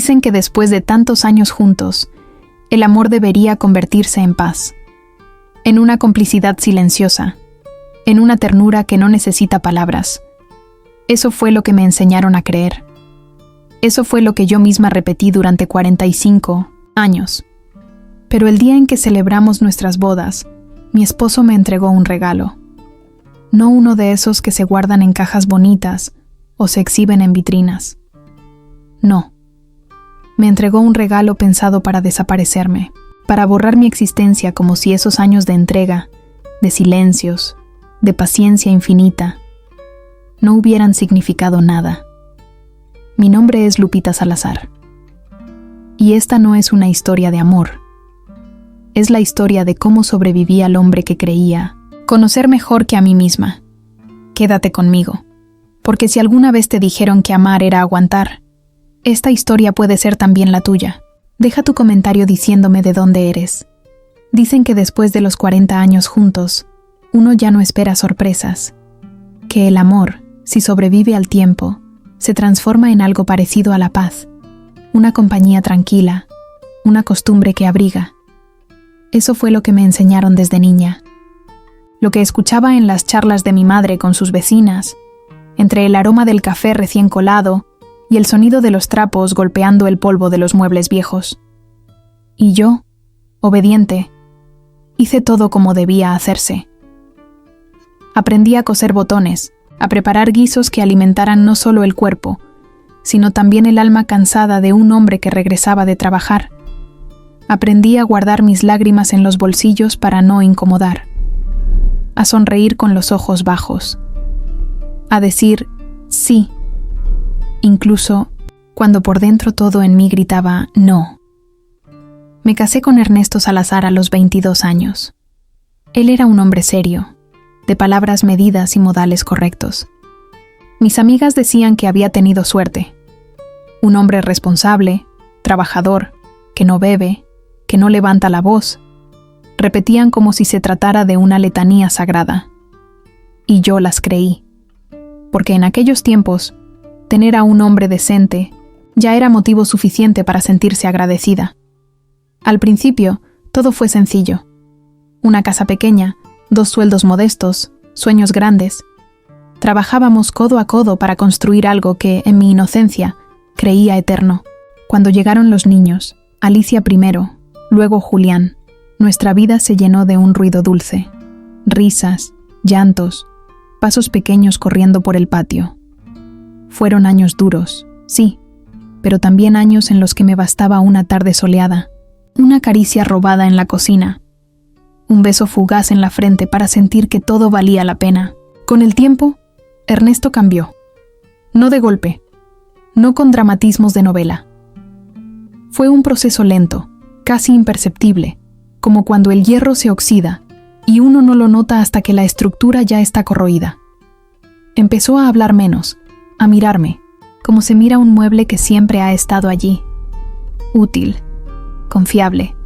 Dicen que después de tantos años juntos, el amor debería convertirse en paz, en una complicidad silenciosa, en una ternura que no necesita palabras. Eso fue lo que me enseñaron a creer. Eso fue lo que yo misma repetí durante 45 años. Pero el día en que celebramos nuestras bodas, mi esposo me entregó un regalo. No uno de esos que se guardan en cajas bonitas o se exhiben en vitrinas. No. Me entregó un regalo pensado para desaparecerme, para borrar mi existencia como si esos años de entrega, de silencios, de paciencia infinita, no hubieran significado nada. Mi nombre es Lupita Salazar. Y esta no es una historia de amor. Es la historia de cómo sobreviví al hombre que creía conocer mejor que a mí misma. Quédate conmigo, porque si alguna vez te dijeron que amar era aguantar, esta historia puede ser también la tuya. Deja tu comentario diciéndome de dónde eres. Dicen que después de los 40 años juntos, uno ya no espera sorpresas. Que el amor, si sobrevive al tiempo, se transforma en algo parecido a la paz, una compañía tranquila, una costumbre que abriga. Eso fue lo que me enseñaron desde niña. Lo que escuchaba en las charlas de mi madre con sus vecinas, entre el aroma del café recién colado y el sonido de los trapos golpeando el polvo de los muebles viejos. Y yo, obediente, hice todo como debía hacerse. Aprendí a coser botones, a preparar guisos que alimentaran no solo el cuerpo, sino también el alma cansada de un hombre que regresaba de trabajar. Aprendí a guardar mis lágrimas en los bolsillos para no incomodar, a sonreír con los ojos bajos, a decir sí, incluso cuando por dentro todo en mí gritaba no. Me casé con Ernesto Salazar a los 22 años. Él era un hombre serio, de palabras medidas y modales correctos. Mis amigas decían que había tenido suerte. Un hombre responsable, trabajador, que no bebe, que no levanta la voz. Repetían como si se tratara de una letanía sagrada. Y yo las creí. Porque en aquellos tiempos, tener a un hombre decente ya era motivo suficiente para sentirse agradecida. Al principio, todo fue sencillo. Una casa pequeña, 2 sueldos modestos, sueños grandes. Trabajábamos codo a codo para construir algo que, en mi inocencia, creía eterno. Cuando llegaron los niños, Alicia primero, luego Julián, nuestra vida se llenó de un ruido dulce. Risas, llantos, pasos pequeños corriendo por el patio. Fueron años duros, sí, pero también años en los que me bastaba una tarde soleada, una caricia robada en la cocina, un beso fugaz en la frente para sentir que todo valía la pena. Con el tiempo, Ernesto cambió. No de golpe, no con dramatismos de novela. Fue un proceso lento, casi imperceptible, como cuando el hierro se oxida y uno no lo nota hasta que la estructura ya está corroída. Empezó a hablar menos, a mirarme, como se mira un mueble que siempre ha estado allí. Útil, confiable,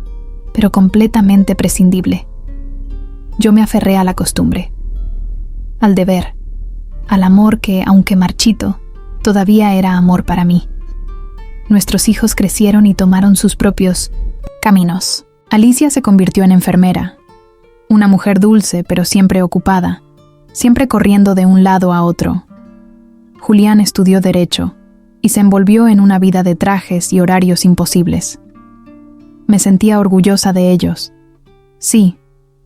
pero completamente prescindible. Yo me aferré a la costumbre, al deber, al amor que, aunque marchito, todavía era amor para mí. Nuestros hijos crecieron y tomaron sus propios caminos. Alicia se convirtió en enfermera, una mujer dulce pero siempre ocupada, siempre corriendo de un lado a otro. Julián estudió Derecho y se envolvió en una vida de trajes y horarios imposibles. Me sentía orgullosa de ellos. Sí,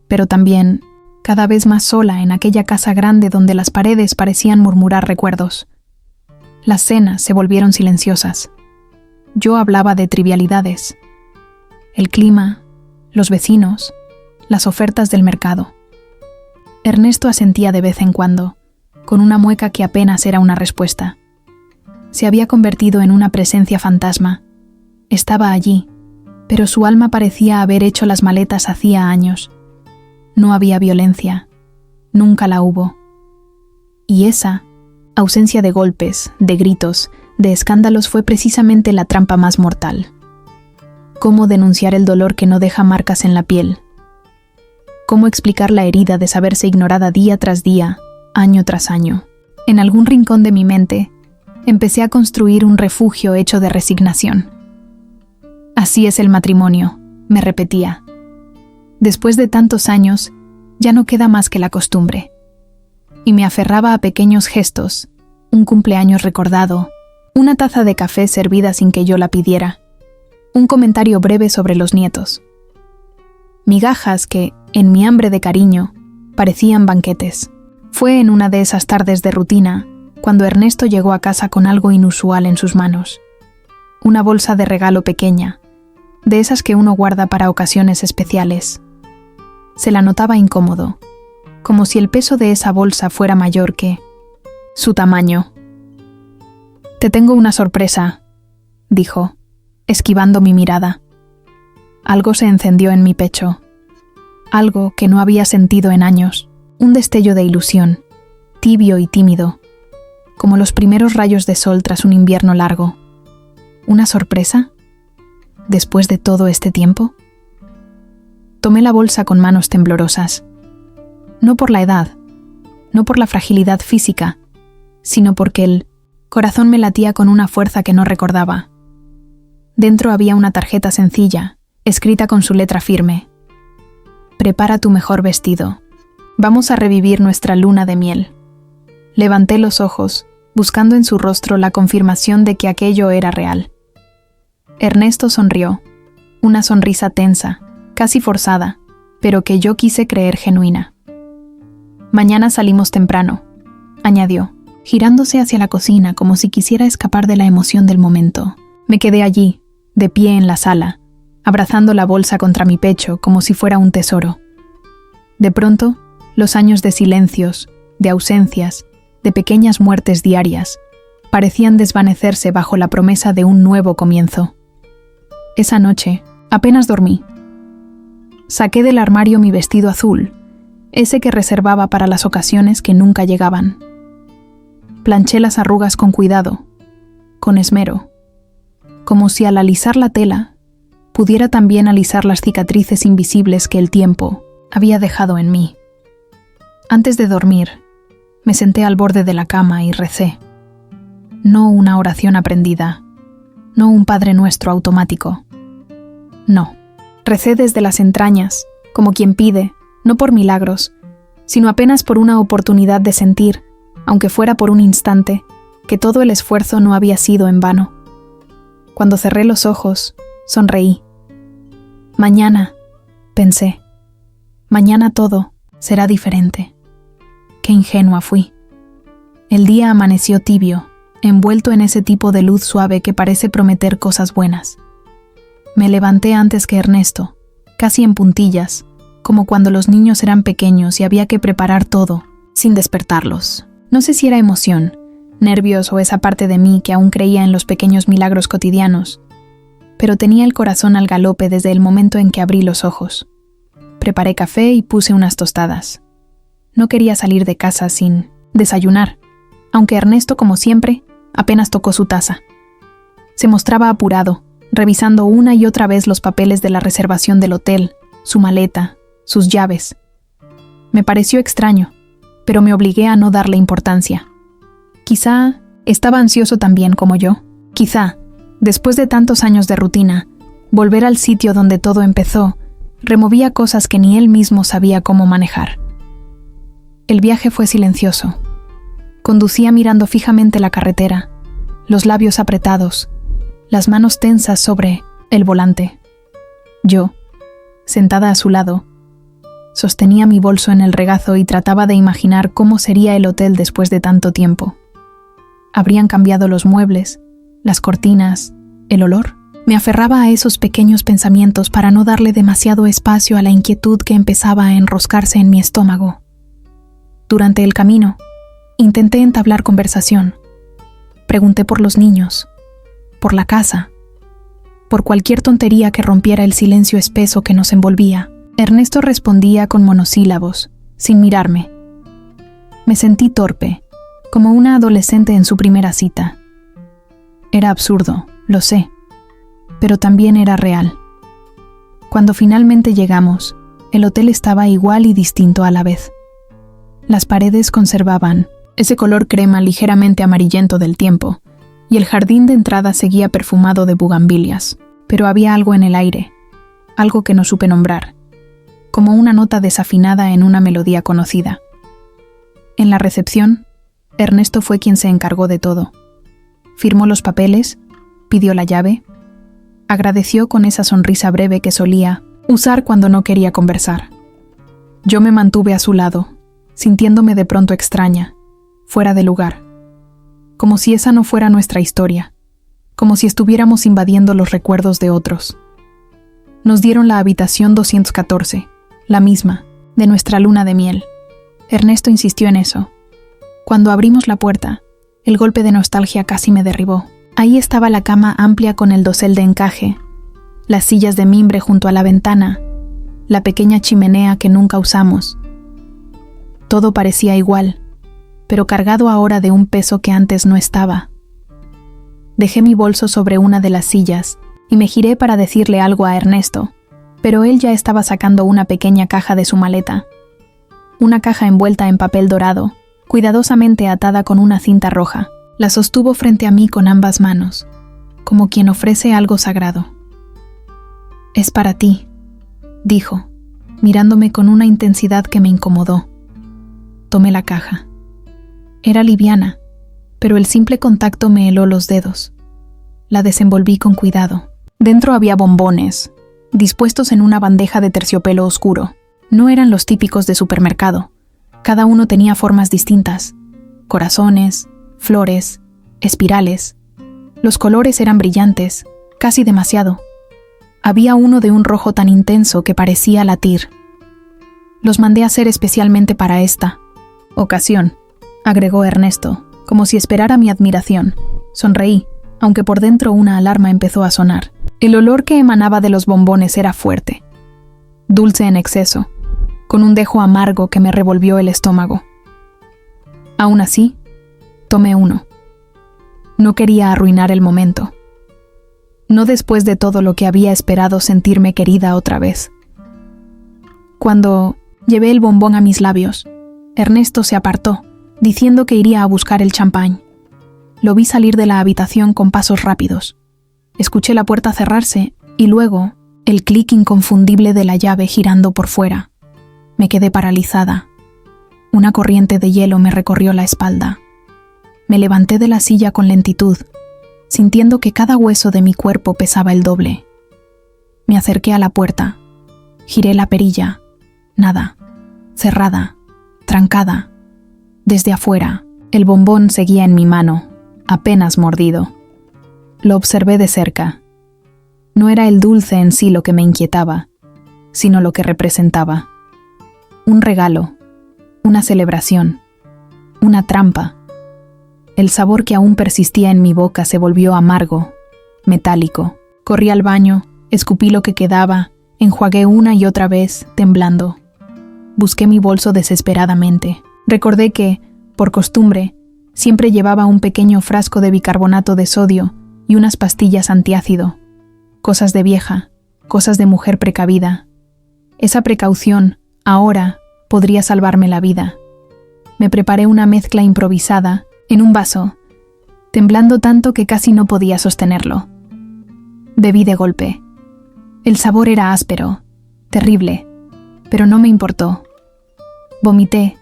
pero también cada vez más sola en aquella casa grande donde las paredes parecían murmurar recuerdos. Las cenas se volvieron silenciosas. Yo hablaba de trivialidades. El clima, los vecinos, las ofertas del mercado. Ernesto asentía de vez en cuando, con una mueca que apenas era una respuesta. Se había convertido en una presencia fantasma. Estaba allí, pero su alma parecía haber hecho las maletas hacía años. No había violencia, nunca la hubo. Y esa ausencia de golpes, de gritos, de escándalos fue precisamente la trampa más mortal. ¿Cómo denunciar el dolor que no deja marcas en la piel? ¿Cómo explicar la herida de saberse ignorada día tras día, año tras año? En algún rincón de mi mente, empecé a construir un refugio hecho de resignación. Así es el matrimonio, me repetía. Después de tantos años, ya no queda más que la costumbre. Y me aferraba a pequeños gestos, un cumpleaños recordado, una taza de café servida sin que yo la pidiera, un comentario breve sobre los nietos. Migajas que, en mi hambre de cariño, parecían banquetes. Fue en una de esas tardes de rutina cuando Ernesto llegó a casa con algo inusual en sus manos. Una bolsa de regalo pequeña, de esas que uno guarda para ocasiones especiales. Se la notaba incómodo, como si el peso de esa bolsa fuera mayor que su tamaño. «Te tengo una sorpresa», dijo, esquivando mi mirada. Algo se encendió en mi pecho, algo que no había sentido en años, un destello de ilusión, tibio y tímido, como los primeros rayos de sol tras un invierno largo. ¿Una sorpresa? ¿Después de todo este tiempo? Tomé la bolsa con manos temblorosas. No por la edad, no por la fragilidad física, sino porque el corazón me latía con una fuerza que no recordaba. Dentro había una tarjeta sencilla, escrita con su letra firme. «Prepara tu mejor vestido. Vamos a revivir nuestra luna de miel». Levanté los ojos, buscando en su rostro la confirmación de que aquello era real. Ernesto sonrió, una sonrisa tensa, casi forzada, pero que yo quise creer genuina. «Mañana salimos temprano», añadió, girándose hacia la cocina como si quisiera escapar de la emoción del momento. Me quedé allí, de pie en la sala, abrazando la bolsa contra mi pecho como si fuera un tesoro. De pronto, los años de silencios, de ausencias, de pequeñas muertes diarias, parecían desvanecerse bajo la promesa de un nuevo comienzo. Esa noche, apenas dormí. Saqué del armario mi vestido azul, ese que reservaba para las ocasiones que nunca llegaban. Planché las arrugas con cuidado, con esmero, como si al alisar la tela pudiera también alisar las cicatrices invisibles que el tiempo había dejado en mí. Antes de dormir, me senté al borde de la cama y recé. No una oración aprendida, no un Padre Nuestro automático. No, recé desde las entrañas, como quien pide, no por milagros, sino apenas por una oportunidad de sentir, aunque fuera por un instante, que todo el esfuerzo no había sido en vano. Cuando cerré los ojos, sonreí. Mañana, pensé, mañana todo será diferente. Qué ingenua fui. El día amaneció tibio, envuelto en ese tipo de luz suave que parece prometer cosas buenas. Me levanté antes que Ernesto, casi en puntillas, como cuando los niños eran pequeños y había que preparar todo, sin despertarlos. No sé si era emoción, nervios o esa parte de mí que aún creía en los pequeños milagros cotidianos, pero tenía el corazón al galope desde el momento en que abrí los ojos. Preparé café y puse unas tostadas. No quería salir de casa sin desayunar, aunque Ernesto, como siempre, apenas tocó su taza. Se mostraba apurado, revisando una y otra vez los papeles de la reservación del hotel, su maleta, sus llaves. Me pareció extraño, pero me obligué a no darle importancia. Quizá estaba ansioso también como yo. Quizá, después de tantos años de rutina, volver al sitio donde todo empezó removía cosas que ni él mismo sabía cómo manejar. El viaje fue silencioso. Conducía mirando fijamente la carretera, los labios apretados, las manos tensas sobre el volante. Yo, sentada a su lado, sostenía mi bolso en el regazo y trataba de imaginar cómo sería el hotel después de tanto tiempo. ¿Habrían cambiado los muebles, las cortinas, el olor? Me aferraba a esos pequeños pensamientos para no darle demasiado espacio a la inquietud que empezaba a enroscarse en mi estómago. Durante el camino, intenté entablar conversación. Pregunté por los niños, por la casa, por cualquier tontería que rompiera el silencio espeso que nos envolvía. Ernesto respondía con monosílabos, sin mirarme. Me sentí torpe, como una adolescente en su primera cita. Era absurdo, lo sé, pero también era real. Cuando finalmente llegamos, el hotel estaba igual y distinto a la vez. Las paredes conservaban ese color crema ligeramente amarillento del tiempo, y el jardín de entrada seguía perfumado de bugambilias. pero había algo en el aire, algo que no supe nombrar, como una nota desafinada en una melodía conocida. En la recepción, Ernesto fue quien se encargó de todo. Firmó los papeles, pidió la llave, agradeció con esa sonrisa breve que solía usar cuando no quería conversar. Yo me mantuve a su lado, sintiéndome de pronto extraña, fuera de lugar, como si esa no fuera nuestra historia, como si estuviéramos invadiendo los recuerdos de otros. Nos dieron la habitación 214, la misma, de nuestra luna de miel. Ernesto insistió en eso. Cuando abrimos la puerta, el golpe de nostalgia casi me derribó. Ahí estaba la cama amplia con el dosel de encaje, las sillas de mimbre junto a la ventana, la pequeña chimenea que nunca usamos. Todo parecía igual, pero cargado ahora de un peso que antes no estaba. Dejé mi bolso sobre una de las sillas y me giré para decirle algo a Ernesto, pero él ya estaba sacando una pequeña caja de su maleta. Una caja envuelta en papel dorado, cuidadosamente atada con una cinta roja. La sostuvo frente a mí con ambas manos, como quien ofrece algo sagrado. «Es para ti», dijo, mirándome con una intensidad que me incomodó. Tomé la caja. Era liviana, pero el simple contacto me heló los dedos. La desenvolví con cuidado. Dentro había bombones, dispuestos en una bandeja de terciopelo oscuro. No eran los típicos de supermercado. Cada uno tenía formas distintas: corazones, flores, espirales. Los colores eran brillantes, casi demasiado. Había uno de un rojo tan intenso que parecía latir. Los mandé a hacer especialmente para esta ocasión, agregó Ernesto, como si esperara mi admiración. Sonreí, aunque por dentro una alarma empezó a sonar. El olor que emanaba de los bombones era fuerte, dulce en exceso, con un dejo amargo que me revolvió el estómago. Aún así, tomé uno. No quería arruinar el momento. No después de todo lo que había esperado sentirme querida otra vez. Cuando llevé el bombón a mis labios, Ernesto se apartó, diciendo que iría a buscar el champán. Lo vi salir de la habitación con pasos rápidos. Escuché la puerta cerrarse y luego el clic inconfundible de la llave girando por fuera. Me quedé paralizada. Una corriente de hielo me recorrió la espalda. Me levanté de la silla con lentitud, sintiendo que cada hueso de mi cuerpo pesaba el doble. Me acerqué a la puerta. Giré la perilla. Nada. Cerrada. Trancada. Desde afuera, el bombón seguía en mi mano, apenas mordido. Lo observé de cerca. No era el dulce en sí lo que me inquietaba, sino lo que representaba. Un regalo, una celebración, una trampa. El sabor que aún persistía en mi boca se volvió amargo, metálico. Corrí al baño, escupí lo que quedaba, enjuagué una y otra vez, temblando. Busqué mi bolso desesperadamente. Recordé que, por costumbre, siempre llevaba un pequeño frasco de bicarbonato de sodio y unas pastillas antiácido. Cosas de vieja, cosas de mujer precavida. Esa precaución, ahora, podría salvarme la vida. Me preparé una mezcla improvisada, en un vaso, temblando tanto que casi no podía sostenerlo. Bebí de golpe. El sabor era áspero, terrible, pero no me importó. Vomité,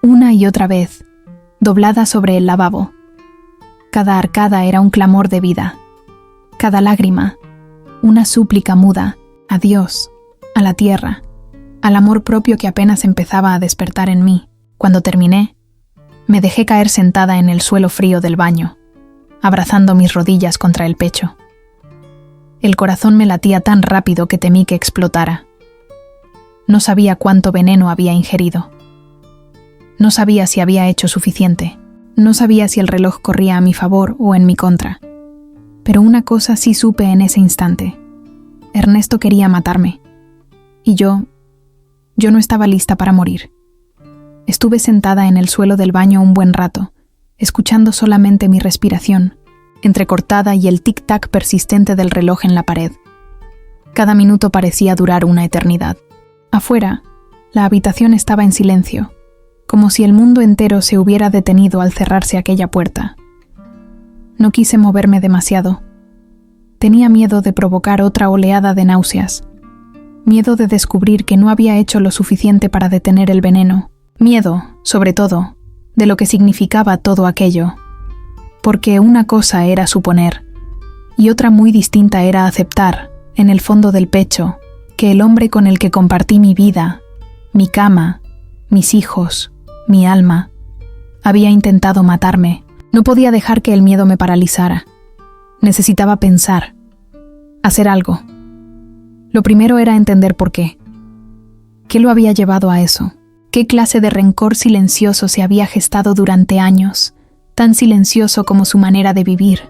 una y otra vez, doblada sobre el lavabo. Cada arcada era un clamor de vida. Cada lágrima, una súplica muda, a Dios, a la tierra, al amor propio que apenas empezaba a despertar en mí. Cuando terminé, me dejé caer sentada en el suelo frío del baño, abrazando mis rodillas contra el pecho. El corazón me latía tan rápido que temí que explotara. No sabía cuánto veneno había ingerido. No sabía si había hecho suficiente. No sabía si el reloj corría a mi favor o en mi contra. Pero una cosa sí supe en ese instante. Ernesto quería matarme. Y yo no estaba lista para morir. Estuve sentada en el suelo del baño un buen rato, escuchando solamente mi respiración, entrecortada y el tic-tac persistente del reloj en la pared. Cada minuto parecía durar una eternidad. Afuera, la habitación estaba en silencio, como si el mundo entero se hubiera detenido al cerrarse aquella puerta. No quise moverme demasiado. Tenía miedo de provocar otra oleada de náuseas. Miedo de descubrir que no había hecho lo suficiente para detener el veneno. Miedo, sobre todo, de lo que significaba todo aquello. Porque una cosa era suponer, y otra muy distinta era aceptar, en el fondo del pecho, que el hombre con el que compartí mi vida, mi cama, mis hijos, mi alma, había intentado matarme. No podía dejar que el miedo me paralizara. Necesitaba pensar, hacer algo. Lo primero era entender por qué. ¿Qué lo había llevado a eso? ¿Qué clase de rencor silencioso se había gestado durante años, tan silencioso como su manera de vivir,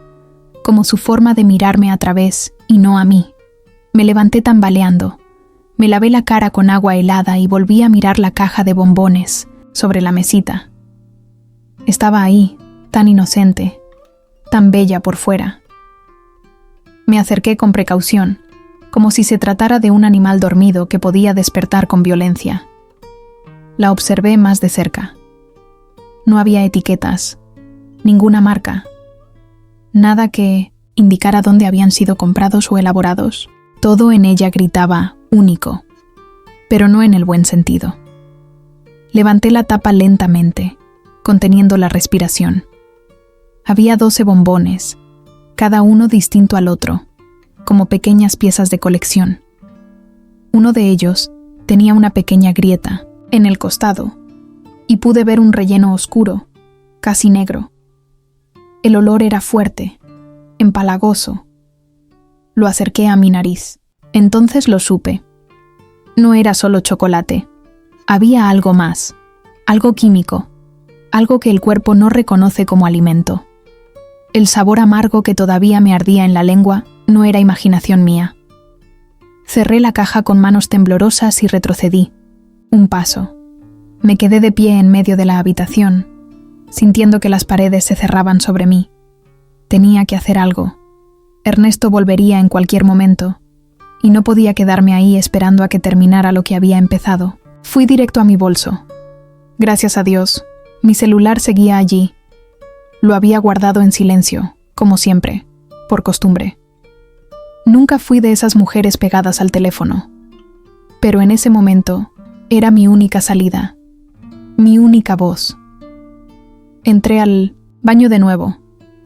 como su forma de mirarme a través y no a mí? Me levanté tambaleando, me lavé la cara con agua helada y volví a mirar la caja de bombones sobre la mesita. Estaba ahí, tan inocente, tan bella por fuera. Me acerqué con precaución, como si se tratara de un animal dormido que podía despertar con violencia. La observé más de cerca. No había etiquetas, ninguna marca, nada que indicara dónde habían sido comprados o elaborados. Todo en ella gritaba único, pero no en el buen sentido. Levanté la tapa lentamente, conteniendo la respiración. Había 12 bombones, cada uno distinto al otro, como pequeñas piezas de colección. Uno de ellos tenía una pequeña grieta en el costado, y pude ver un relleno oscuro, casi negro. El olor era fuerte, empalagoso. Lo acerqué a mi nariz. Entonces lo supe. No era solo chocolate. Había algo más, algo químico, algo que el cuerpo no reconoce como alimento. El sabor amargo que todavía me ardía en la lengua no era imaginación mía. Cerré la caja con manos temblorosas y retrocedí. Un paso. Me quedé de pie en medio de la habitación, sintiendo que las paredes se cerraban sobre mí. Tenía que hacer algo. Ernesto volvería en cualquier momento, y no podía quedarme ahí esperando a que terminara lo que había empezado. Fui directo a mi bolso. Gracias a Dios, mi celular seguía allí. Lo había guardado en silencio, como siempre, por costumbre. Nunca fui de esas mujeres pegadas al teléfono, pero en ese momento era mi única salida, mi única voz. Entré al baño de nuevo,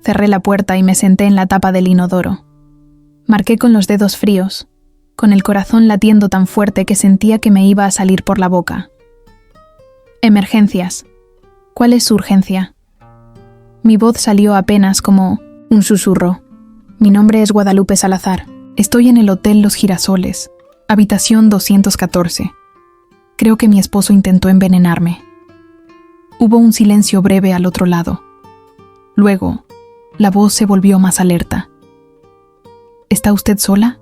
cerré la puerta y me senté en la tapa del inodoro. Marqué con los dedos fríos, con el corazón latiendo tan fuerte que sentía que me iba a salir por la boca. Emergencias. ¿Cuál es su urgencia? Mi voz salió apenas como un susurro. Mi nombre es Guadalupe Salazar. Estoy en el Hotel Los Girasoles, habitación 214. Creo que mi esposo intentó envenenarme. Hubo un silencio breve al otro lado. Luego, la voz se volvió más alerta. ¿Está usted sola?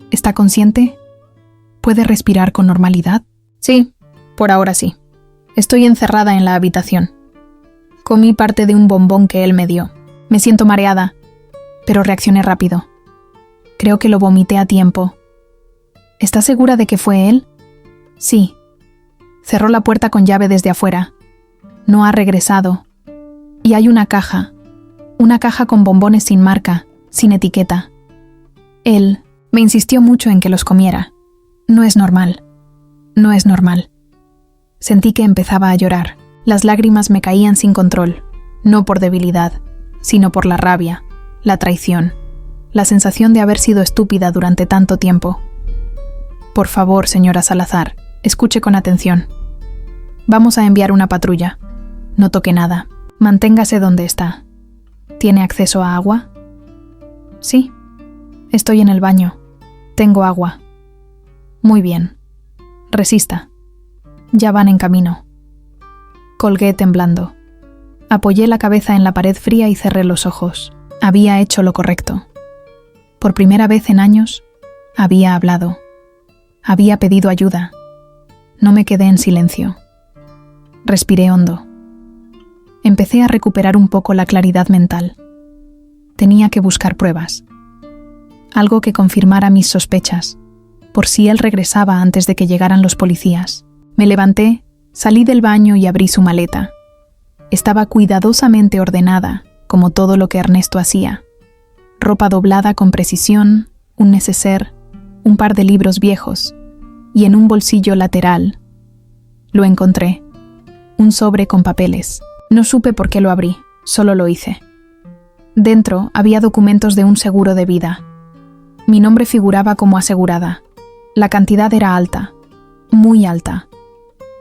¿Está consciente? ¿Puede respirar con normalidad? Sí, por ahora sí. Estoy encerrada en la habitación. Comí parte de un bombón que él me dio. Me siento mareada, pero reaccioné rápido. Creo que lo vomité a tiempo. ¿Está segura de que fue él? Sí. Cerró la puerta con llave desde afuera. No ha regresado. Y hay una caja con bombones sin marca, sin etiqueta. Él me insistió mucho en que los comiera. No es normal. No es normal. Sentí que empezaba a llorar. Las lágrimas me caían sin control, no por debilidad, sino por la rabia, la traición, la sensación de haber sido estúpida durante tanto tiempo. Por favor, señora Salazar, escuche con atención. Vamos a enviar una patrulla. No toque nada. Manténgase donde está. ¿Tiene acceso a agua? Sí. Estoy en el baño. Tengo agua. Muy bien. Resista. Ya van en camino. Colgué temblando. Apoyé la cabeza en la pared fría y cerré los ojos. Había hecho lo correcto. Por primera vez en años, había hablado. Había pedido ayuda. No me quedé en silencio. Respiré hondo. Empecé a recuperar un poco la claridad mental. Tenía que buscar pruebas. Algo que confirmara mis sospechas, por si él regresaba antes de que llegaran los policías. Me levanté, salí del baño y abrí su maleta. Estaba cuidadosamente ordenada, como todo lo que Ernesto hacía. ropa doblada con precisión, un neceser, un par de libros viejos, y en un bolsillo lateral lo encontré, un sobre con papeles. No supe por qué lo abrí, solo lo hice. Dentro había documentos de un seguro de vida. Mi nombre figuraba como asegurada. La cantidad era alta, muy alta,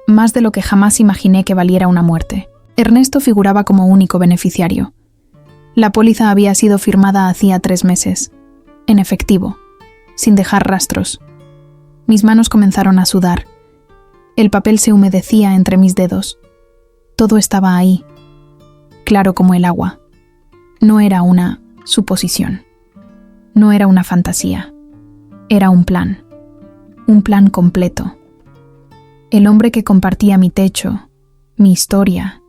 más de lo que jamás imaginé que valiera una muerte. Ernesto figuraba como único beneficiario. La póliza había sido firmada hacía 3 meses, en efectivo, sin dejar rastros. Mis manos comenzaron a sudar. El papel se humedecía entre mis dedos. Todo estaba ahí, claro como el agua. No era una suposición. No era una fantasía. Era un plan completo. El hombre que compartía mi techo, mi historia,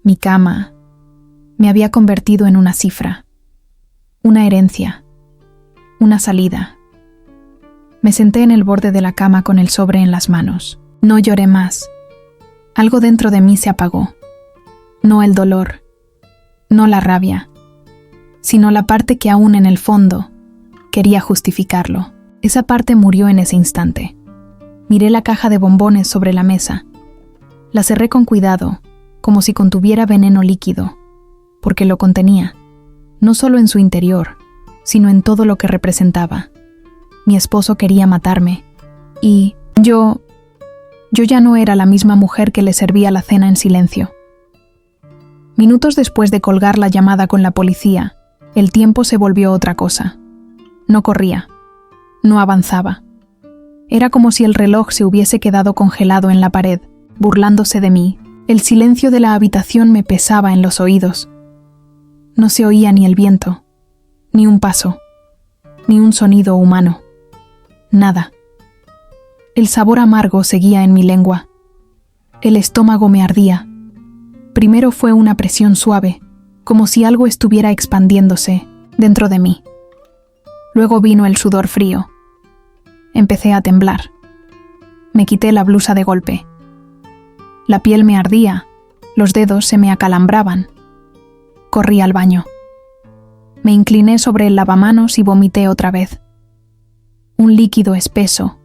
mi cama, me había convertido en una cifra, una herencia, una salida. Me senté en el borde de la cama con el sobre en las manos. No lloré más. Algo dentro de mí se apagó. No el dolor, no la rabia, sino la parte que aún en el fondo quería justificarlo. Esa parte murió en ese instante. Miré la caja de bombones sobre la mesa. La cerré con cuidado, como si contuviera veneno líquido, porque lo contenía, no solo en su interior, sino en todo lo que representaba. Mi esposo quería matarme, y yo ya no era la misma mujer que le servía la cena en silencio. Minutos después de colgar la llamada con la policía, el tiempo se volvió otra cosa. No corría, no avanzaba. Era como si el reloj se hubiese quedado congelado en la pared, burlándose de mí. El silencio de la habitación me pesaba en los oídos. No se oía ni el viento, ni un paso, ni un sonido humano. Nada. El sabor amargo seguía en mi lengua. El estómago me ardía. Primero fue una presión suave, como si algo estuviera expandiéndose dentro de mí. Luego vino el sudor frío. Empecé a temblar. Me quité la blusa de golpe. La piel me ardía, los dedos se me acalambraban. Corrí al baño. Me incliné sobre el lavamanos y vomité otra vez. Un líquido espeso,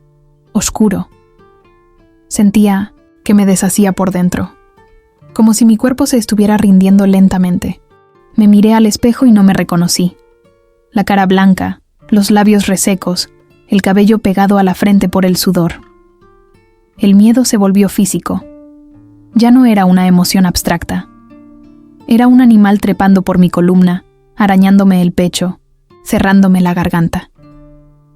oscuro. Sentía que me deshacía por dentro, como si mi cuerpo se estuviera rindiendo lentamente. Me miré al espejo y no me reconocí. La cara blanca, los labios resecos, el cabello pegado a la frente por el sudor. El miedo se volvió físico. Ya no era una emoción abstracta. Era un animal trepando por mi columna, arañándome el pecho, cerrándome la garganta.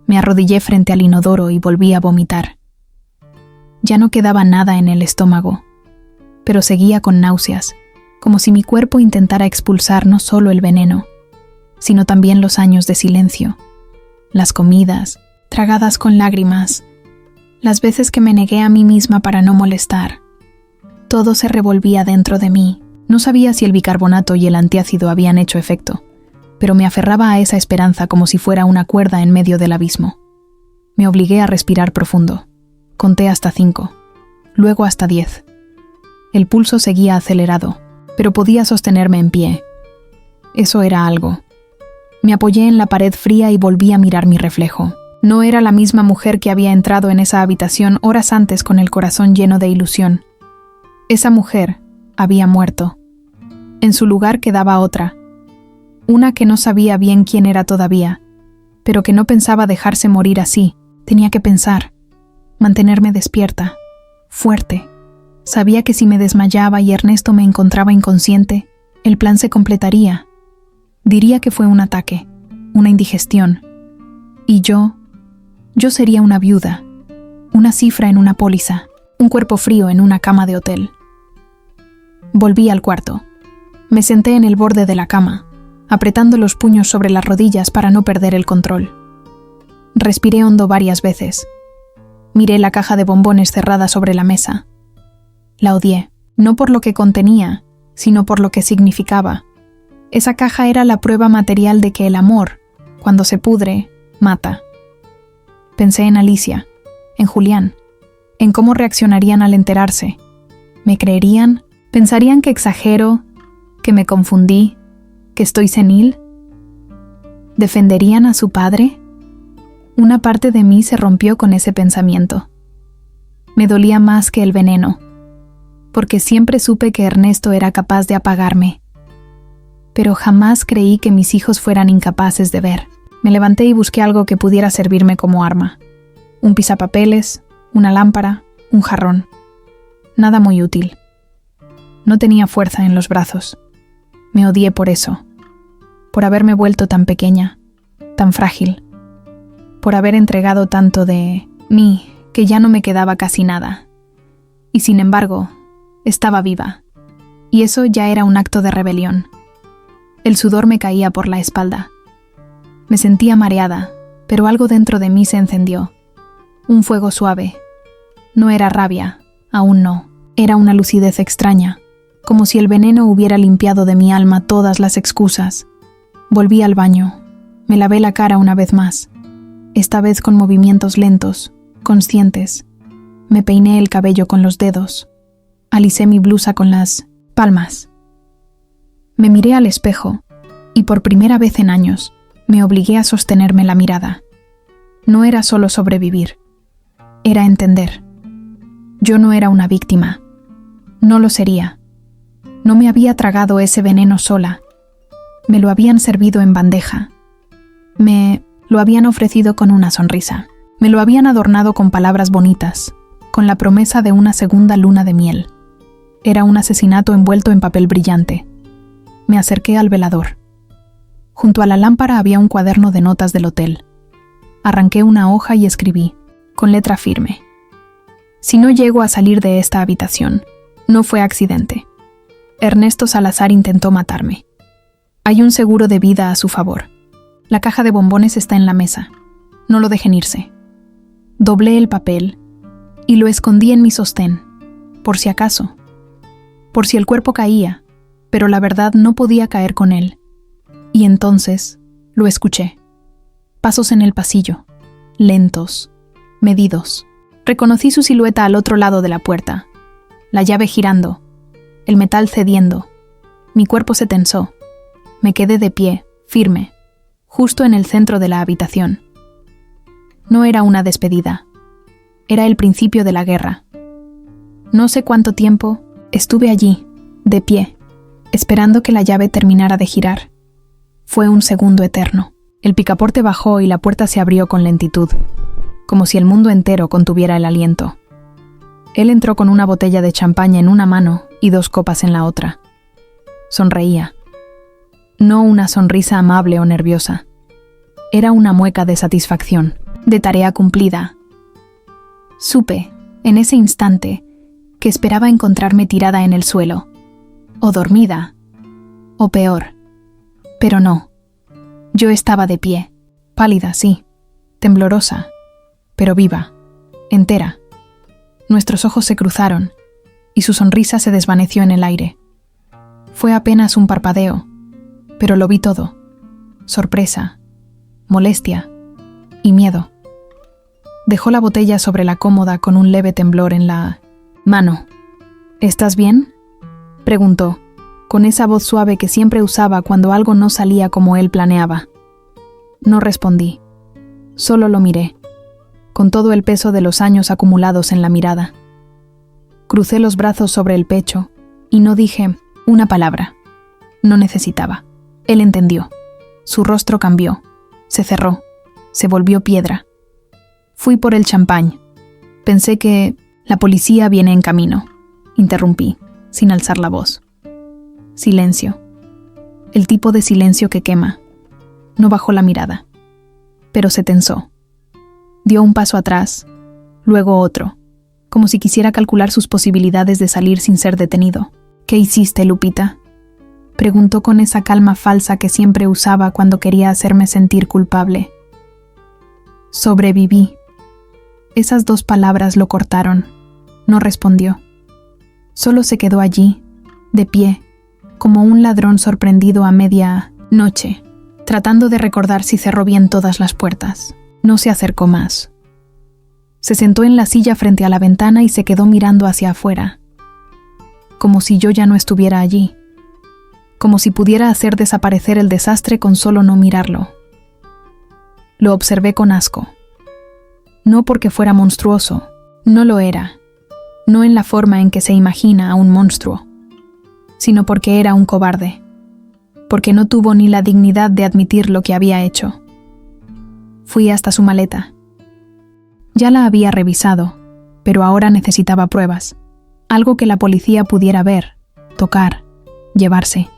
Me arrodillé frente al inodoro y volví a vomitar. Ya no quedaba nada en el estómago, pero seguía con náuseas, como si mi cuerpo intentara expulsar no solo el veneno, sino también los años de silencio, las comidas, tragadas con lágrimas, las veces que me negué a mí misma para no molestar. Todo se revolvía dentro de mí. No sabía si el bicarbonato y el antiácido habían hecho efecto, pero me aferraba a esa esperanza como si fuera una cuerda en medio del abismo. Me obligué a respirar profundo. Conté hasta 5, luego hasta 10. El pulso seguía acelerado, pero podía sostenerme en pie. Eso era algo. Me apoyé en la pared fría y volví a mirar mi reflejo. No era la misma mujer que había entrado en esa habitación horas antes con el corazón lleno de ilusión. Esa mujer había muerto. En su lugar quedaba otra. Una que no sabía bien quién era todavía, pero que no pensaba dejarse morir así. Tenía que pensar, mantenerme despierta, fuerte. Sabía que si me desmayaba y Ernesto me encontraba inconsciente, el plan se completaría. Diría que fue un ataque, una indigestión. Y yo sería una viuda, una cifra en una póliza, un cuerpo frío en una cama de hotel. Volví al cuarto. Me senté en el borde de la cama, apretando los puños sobre las rodillas para no perder el control. Respiré hondo varias veces. Miré la caja de bombones cerrada sobre la mesa. La odié, no por lo que contenía, sino por lo que significaba. Esa caja era la prueba material de que el amor, cuando se pudre, mata. Pensé en Alicia, en Julián, en cómo reaccionarían al enterarse. ¿Me creerían? ¿Pensarían que exagero, que me confundí, que estoy senil? ¿Defenderían a su padre? Una parte de mí se rompió con ese pensamiento. Me dolía más que el veneno, porque siempre supe que Ernesto era capaz de apagarme. Pero jamás creí que mis hijos fueran incapaces de ver. Me levanté y busqué algo que pudiera servirme como arma. Un pisapapeles, una lámpara, un jarrón. Nada muy útil. No tenía fuerza en los brazos. Me odié por eso. Por haberme vuelto tan pequeña, tan frágil. Por haber entregado tanto de mí que ya no me quedaba casi nada. Y sin embargo, estaba viva. Y eso ya era un acto de rebelión. El sudor me caía por la espalda. Me sentía mareada, pero algo dentro de mí se encendió. Un fuego suave. No era rabia, aún no. Era una lucidez extraña, como si el veneno hubiera limpiado de mi alma todas las excusas. Volví al baño. Me lavé la cara una vez más, esta vez con movimientos lentos, conscientes. Me peiné el cabello con los dedos. Alicé mi blusa con las palmas. Me miré al espejo y por primera vez en años me obligué a sostenerme la mirada. No era solo sobrevivir, era entender. Yo no era una víctima. No lo sería. No me había tragado ese veneno sola. Me lo habían servido en bandeja. Me lo habían ofrecido con una sonrisa. Me lo habían adornado con palabras bonitas, con la promesa de una segunda luna de miel. Era un asesinato envuelto en papel brillante. Me acerqué al velador. Junto a la lámpara había un cuaderno de notas del hotel. Arranqué una hoja y escribí, con letra firme: si no llego a salir de esta habitación, no fue accidente. Ernesto Salazar intentó matarme. Hay un seguro de vida a su favor. La caja de bombones está en la mesa. No lo dejen irse. Doblé el papel y lo escondí en mi sostén, por si acaso. Por si el cuerpo caía, pero la verdad no podía caer con él. Y entonces lo escuché. Pasos en el pasillo, lentos, medidos. Reconocí su silueta al otro lado de la puerta. La llave girando, el metal cediendo. Mi cuerpo se tensó. Me quedé de pie, firme, justo en el centro de la habitación. No era una despedida. Era el principio de la guerra. No sé cuánto tiempo estuve allí, de pie, esperando que la llave terminara de girar. Fue un segundo eterno. El picaporte bajó y la puerta se abrió con lentitud, como si el mundo entero contuviera el aliento. Él entró con una botella de champaña en una mano y 2 copas en la otra. Sonreía. No una sonrisa amable o nerviosa. Era una mueca de satisfacción, de tarea cumplida. Supe, en ese instante, que esperaba encontrarme tirada en el suelo, o dormida, o peor. Pero no. Yo estaba de pie, pálida, sí, temblorosa, pero viva, entera. Nuestros ojos se cruzaron, y su sonrisa se desvaneció en el aire. Fue apenas un parpadeo, pero lo vi todo. Sorpresa, molestia y miedo. Dejó la botella sobre la cómoda con un leve temblor en la mano. ¿Estás bien?, preguntó, con esa voz suave que siempre usaba cuando algo no salía como él planeaba. No respondí. Solo lo miré, con todo el peso de los años acumulados en la mirada. Crucé los brazos sobre el pecho y no dije una palabra. No necesitaba. Él entendió. Su rostro cambió. Se cerró. Se volvió piedra. Fui por el champán. Pensé que la policía viene en camino. Interrumpí, sin alzar la voz. Silencio. El tipo de silencio que quema. No bajó la mirada, pero se tensó. Dio un paso atrás, luego otro, como si quisiera calcular sus posibilidades de salir sin ser detenido. ¿Qué hiciste, Lupita?, preguntó con esa calma falsa que siempre usaba cuando quería hacerme sentir culpable. Sobreviví. Esas 2 palabras lo cortaron. No respondió. Solo se quedó allí, de pie, como un ladrón sorprendido a media noche, tratando de recordar si cerró bien todas las puertas. No se acercó más. Se sentó en la silla frente a la ventana y se quedó mirando hacia afuera, como si yo ya no estuviera allí, como si pudiera hacer desaparecer el desastre con solo no mirarlo. Lo observé con asco. No porque fuera monstruoso, no lo era, no en la forma en que se imagina a un monstruo, sino porque era un cobarde, porque no tuvo ni la dignidad de admitir lo que había hecho. Fui hasta su maleta. Ya la había revisado, pero ahora necesitaba pruebas, algo que la policía pudiera ver, tocar, llevarse.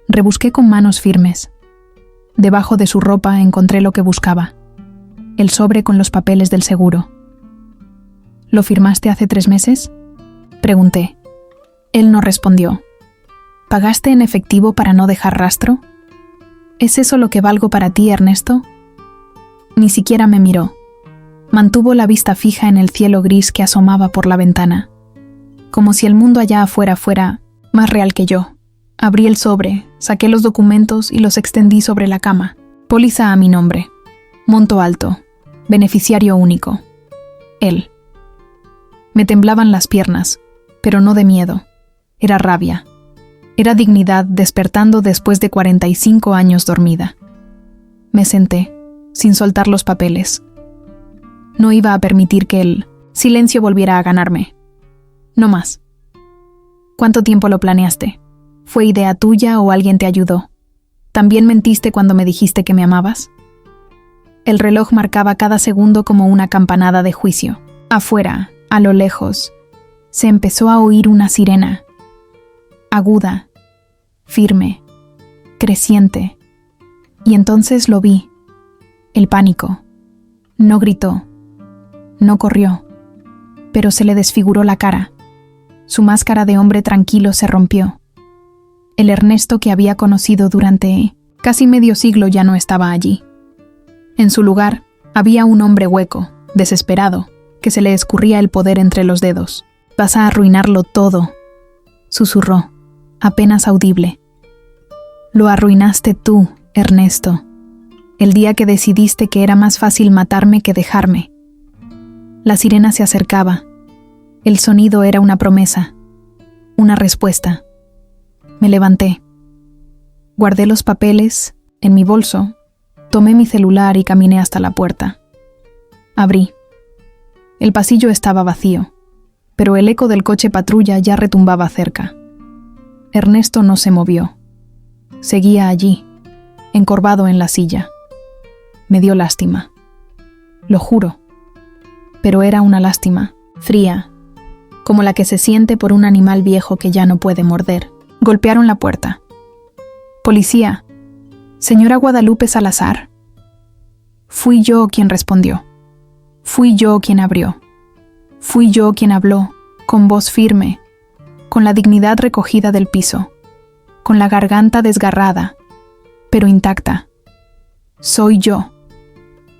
Rebusqué con manos firmes. Debajo de su ropa encontré lo que buscaba, el sobre con los papeles del seguro. ¿Lo firmaste hace 3 meses? Pregunté. Él no respondió. ¿Pagaste en efectivo para no dejar rastro? ¿Es eso lo que valgo para ti, Ernesto? Ni siquiera me miró. Mantuvo la vista fija en el cielo gris que asomaba por la ventana, como si el mundo allá afuera fuera más real que yo. Abrí el sobre, saqué los documentos y los extendí sobre la cama. Póliza a mi nombre. Monto alto. Beneficiario único. Él. Me temblaban las piernas, pero no de miedo. Era rabia. Era dignidad despertando después de 45 años dormida. Me senté, sin soltar los papeles. No iba a permitir que el silencio volviera a ganarme. No más. ¿Cuánto tiempo lo planeaste? ¿Fue idea tuya o alguien te ayudó? ¿También mentiste cuando me dijiste que me amabas? El reloj marcaba cada segundo como una campanada de juicio. Afuera, a lo lejos, se empezó a oír una sirena. Aguda, firme, creciente. Y entonces lo vi. El pánico. No gritó. No corrió. Pero se le desfiguró la cara. Su máscara de hombre tranquilo se rompió. El Ernesto que había conocido durante casi medio siglo ya no estaba allí. En su lugar, había un hombre hueco, desesperado, que se le escurría el poder entre los dedos. «Vas a arruinarlo todo», susurró, apenas audible. «Lo arruinaste tú, Ernesto, el día que decidiste que era más fácil matarme que dejarme». La sirena se acercaba. El sonido era una promesa, una respuesta. Me levanté. Guardé los papeles en mi bolso, tomé mi celular y caminé hasta la puerta. Abrí. El pasillo estaba vacío, pero el eco del coche patrulla ya retumbaba cerca. Ernesto no se movió. Seguía allí, encorvado en la silla. Me dio lástima. Lo juro. Pero era una lástima, fría, como la que se siente por un animal viejo que ya no puede morder. Golpearon la puerta. «Policía, señora Guadalupe Salazar». Fui yo quien respondió. Fui yo quien abrió. Fui yo quien habló, con voz firme, con la dignidad recogida del piso, con la garganta desgarrada, pero intacta. «Soy yo.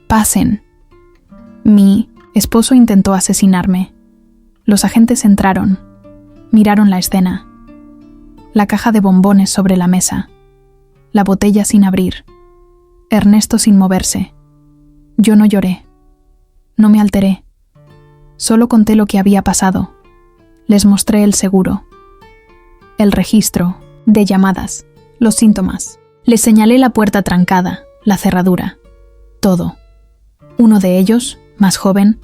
Pasen». Mi esposo intentó asesinarme. Los agentes entraron, miraron la escena. La caja de bombones sobre la mesa, la botella sin abrir, Ernesto sin moverse. Yo no lloré, no me alteré, solo conté lo que había pasado. Les mostré el seguro, el registro de llamadas, los síntomas. Les señalé la puerta trancada, la cerradura, todo. Uno de ellos, más joven,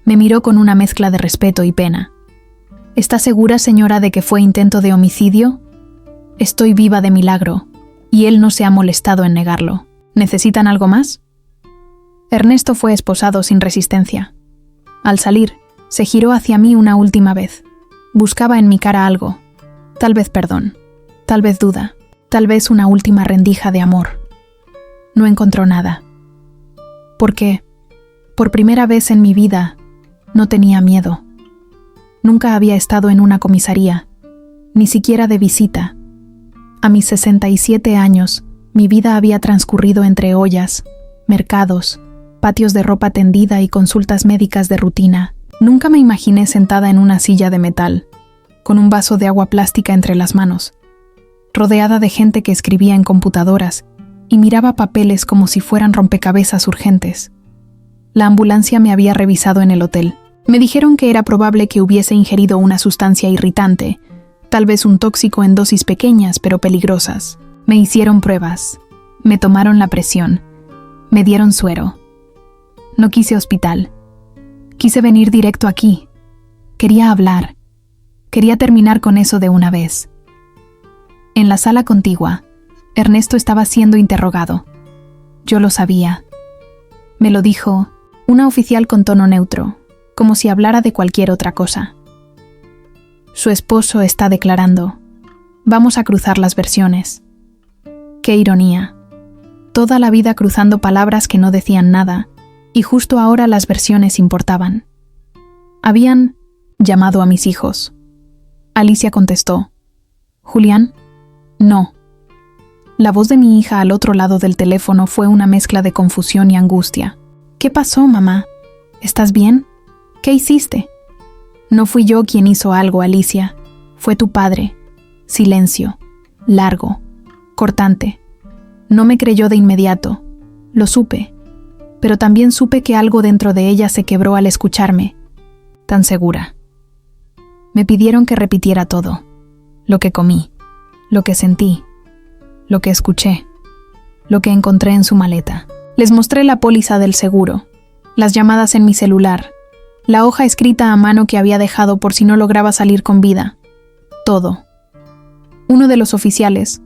me miró con una mezcla de respeto y pena. ¿Está segura, señora, de que fue intento de homicidio? Estoy viva de milagro, y él no se ha molestado en negarlo. ¿Necesitan algo más? Ernesto fue esposado sin resistencia. Al salir, se giró hacia mí una última vez. Buscaba en mi cara algo. Tal vez perdón, tal vez duda, tal vez una última rendija de amor. No encontró nada. Porque, por primera vez en mi vida, no tenía miedo. Nunca había estado en una comisaría, ni siquiera de visita. A mis 67 años, mi vida había transcurrido entre ollas, mercados, patios de ropa tendida y consultas médicas de rutina. Nunca me imaginé sentada en una silla de metal, con un vaso de agua plástica entre las manos, rodeada de gente que escribía en computadoras y miraba papeles como si fueran rompecabezas urgentes. La ambulancia me había revisado en el hotel. Me dijeron que era probable que hubiese ingerido una sustancia irritante, tal vez un tóxico en dosis pequeñas pero peligrosas. Me hicieron pruebas, me tomaron la presión, Me dieron suero. No quise hospital. Quise venir directo aquí. Quería hablar. Quería terminar con eso de una vez. En la sala contigua, Ernesto estaba siendo interrogado. Yo lo sabía. Me lo dijo una oficial con tono neutro, como si hablara de cualquier otra cosa. Su esposo está declarando. Vamos a cruzar las versiones. Qué ironía. Toda la vida cruzando palabras que no decían nada, y justo ahora las versiones importaban. Habían llamado a mis hijos. Alicia contestó. ¿Julián? No. La voz de mi hija al otro lado del teléfono fue una mezcla de confusión y angustia. ¿Qué pasó, mamá? ¿Estás bien? ¿Qué hiciste? No fui yo quien hizo algo, Alicia. Fue tu padre. Silencio. Largo. Cortante. No me creyó de inmediato. Lo supe. Pero también supe que algo dentro de ella se quebró al escucharme. Tan segura. Me pidieron que repitiera todo. Lo que comí. Lo que sentí. Lo que escuché. Lo que encontré en su maleta. Les mostré la póliza del seguro. Las llamadas en mi celular. La hoja escrita a mano que había dejado por si no lograba salir con vida. Todo. Uno de los oficiales,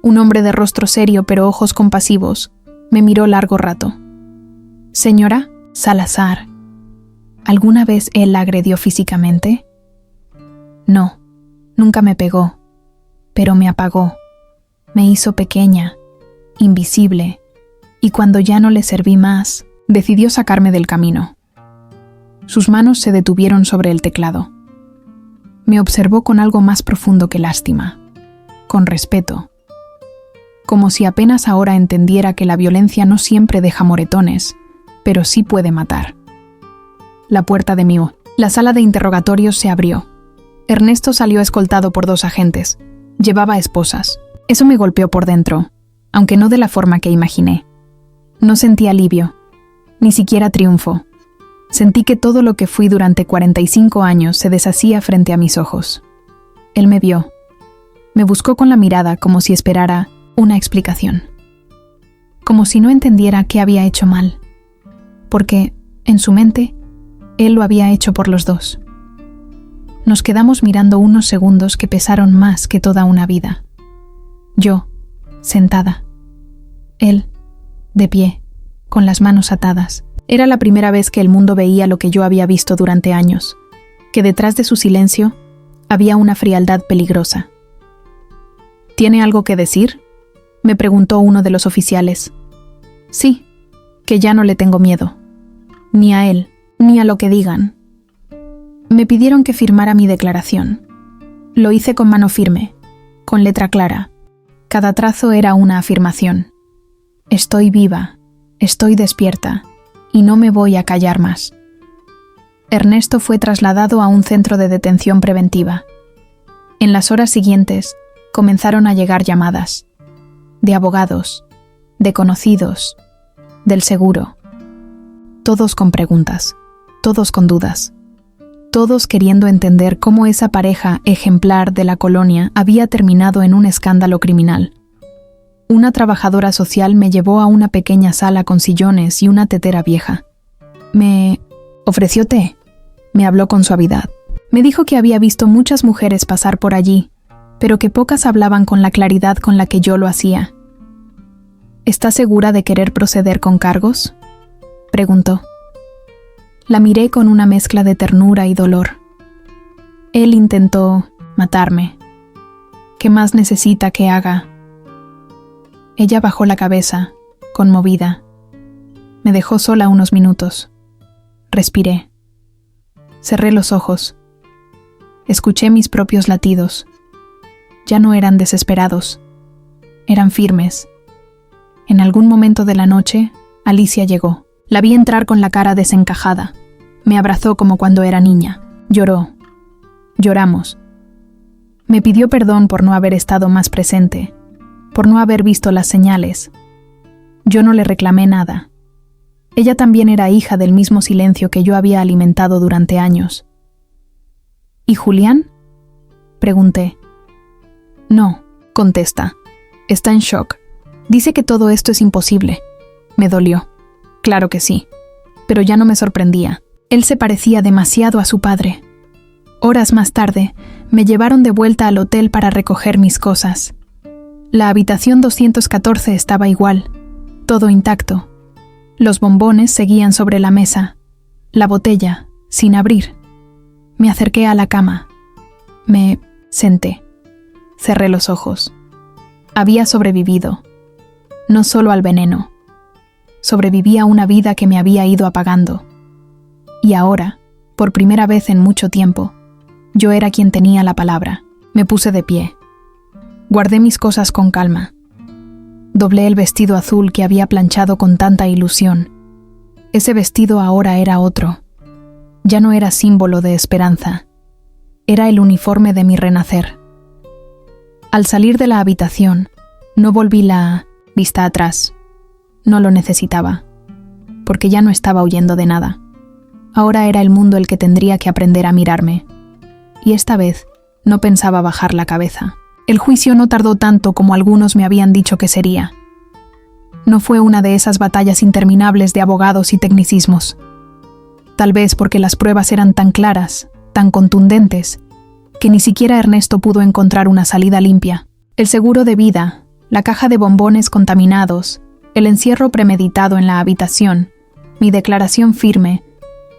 un hombre de rostro serio pero ojos compasivos, me miró largo rato. Señora Salazar, ¿alguna vez él la agredió físicamente? No, nunca me pegó, pero me apagó. Me hizo pequeña, invisible, y cuando ya no le serví más, decidió sacarme del camino. Sus manos se detuvieron sobre el teclado. Me observó con algo más profundo que lástima, con respeto, como si apenas ahora entendiera que la violencia no siempre deja moretones, pero sí puede matar. La puerta de la sala de interrogatorios se abrió. Ernesto salió escoltado por 2 agentes. Llevaba esposas. Eso me golpeó por dentro, aunque no de la forma que imaginé. No sentí alivio, ni siquiera triunfo. Sentí que todo lo que fui durante 45 años se deshacía frente a mis ojos. Él me vio. Me buscó con la mirada como si esperara una explicación. Como si no entendiera qué había hecho mal. Porque, en su mente, él lo había hecho por los 2. Nos quedamos mirando unos segundos que pesaron más que toda una vida. Yo, sentada. Él, de pie, con las manos atadas. Era la primera vez que el mundo veía lo que yo había visto durante años, que detrás de su silencio había una frialdad peligrosa. ¿Tiene algo que decir?, me preguntó uno de los oficiales. Sí, que ya no le tengo miedo. Ni a él, ni a lo que digan. Me pidieron que firmara mi declaración. Lo hice con mano firme, con letra clara. Cada trazo era una afirmación. Estoy viva, estoy despierta, y no me voy a callar más. Ernesto fue trasladado a un centro de detención preventiva. En las horas siguientes, comenzaron a llegar llamadas. De abogados, de conocidos, del seguro. Todos con preguntas, todos con dudas. Todos queriendo entender cómo esa pareja ejemplar de la colonia había terminado en un escándalo criminal. Una trabajadora social me llevó a una pequeña sala con sillones y una tetera vieja. Me ofreció té. Me habló con suavidad. Me dijo que había visto muchas mujeres pasar por allí, pero que pocas hablaban con la claridad con la que yo lo hacía. ¿Estás segura de querer proceder con cargos?, preguntó. La miré con una mezcla de ternura y dolor. Él intentó matarme. ¿Qué más necesita que haga? Ella bajó la cabeza, conmovida. Me dejó sola unos minutos. Respiré. Cerré los ojos. Escuché mis propios latidos. Ya no eran desesperados. Eran firmes. En algún momento de la noche, Alicia llegó. La vi entrar con la cara desencajada. Me abrazó como cuando era niña. Lloró. Lloramos. Me pidió perdón por no haber estado más presente, por no haber visto las señales. Yo no le reclamé nada. Ella también era hija del mismo silencio que yo había alimentado durante años. ¿Y Julián?, pregunté. No, contesta. Está en shock. Dice que todo esto es imposible. Me dolió. Claro que sí, pero ya no me sorprendía. Él se parecía demasiado a su padre. Horas más tarde, me llevaron de vuelta al hotel para recoger mis cosas. La habitación 214 estaba igual, todo intacto. Los bombones seguían sobre la mesa, la botella, sin abrir. Me acerqué a la cama. Me senté. Cerré los ojos. Había sobrevivido. No solo al veneno. Sobreviví a una vida que me había ido apagando. Y ahora, por primera vez en mucho tiempo, yo era quien tenía la palabra. Me puse de pie. Guardé mis cosas con calma. Doblé el vestido azul que había planchado con tanta ilusión. Ese vestido ahora era otro. Ya no era símbolo de esperanza. Era el uniforme de mi renacer. Al salir de la habitación, no volví la vista atrás. No lo necesitaba, porque ya no estaba huyendo de nada. Ahora era el mundo el que tendría que aprender a mirarme. Y esta vez no pensaba bajar la cabeza. El juicio no tardó tanto como algunos me habían dicho que sería. No fue una de esas batallas interminables de abogados y tecnicismos. Tal vez porque las pruebas eran tan claras, tan contundentes, que ni siquiera Ernesto pudo encontrar una salida limpia. El seguro de vida, la caja de bombones contaminados, el encierro premeditado en la habitación, mi declaración firme,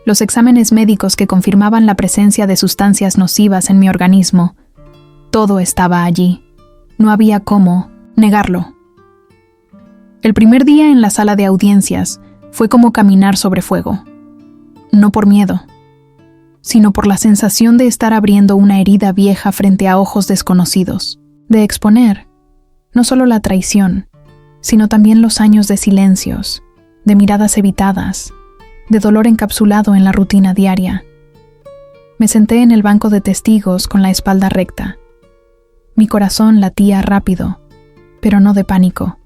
los exámenes médicos que confirmaban la presencia de sustancias nocivas en mi organismo, todo estaba allí. No había cómo negarlo. El primer día en la sala de audiencias fue como caminar sobre fuego. No por miedo, sino por la sensación de estar abriendo una herida vieja frente a ojos desconocidos, de exponer no solo la traición, sino también los años de silencios, de miradas evitadas, de dolor encapsulado en la rutina diaria. Me senté en el banco de testigos con la espalda recta. Mi corazón latía rápido, pero no de pánico,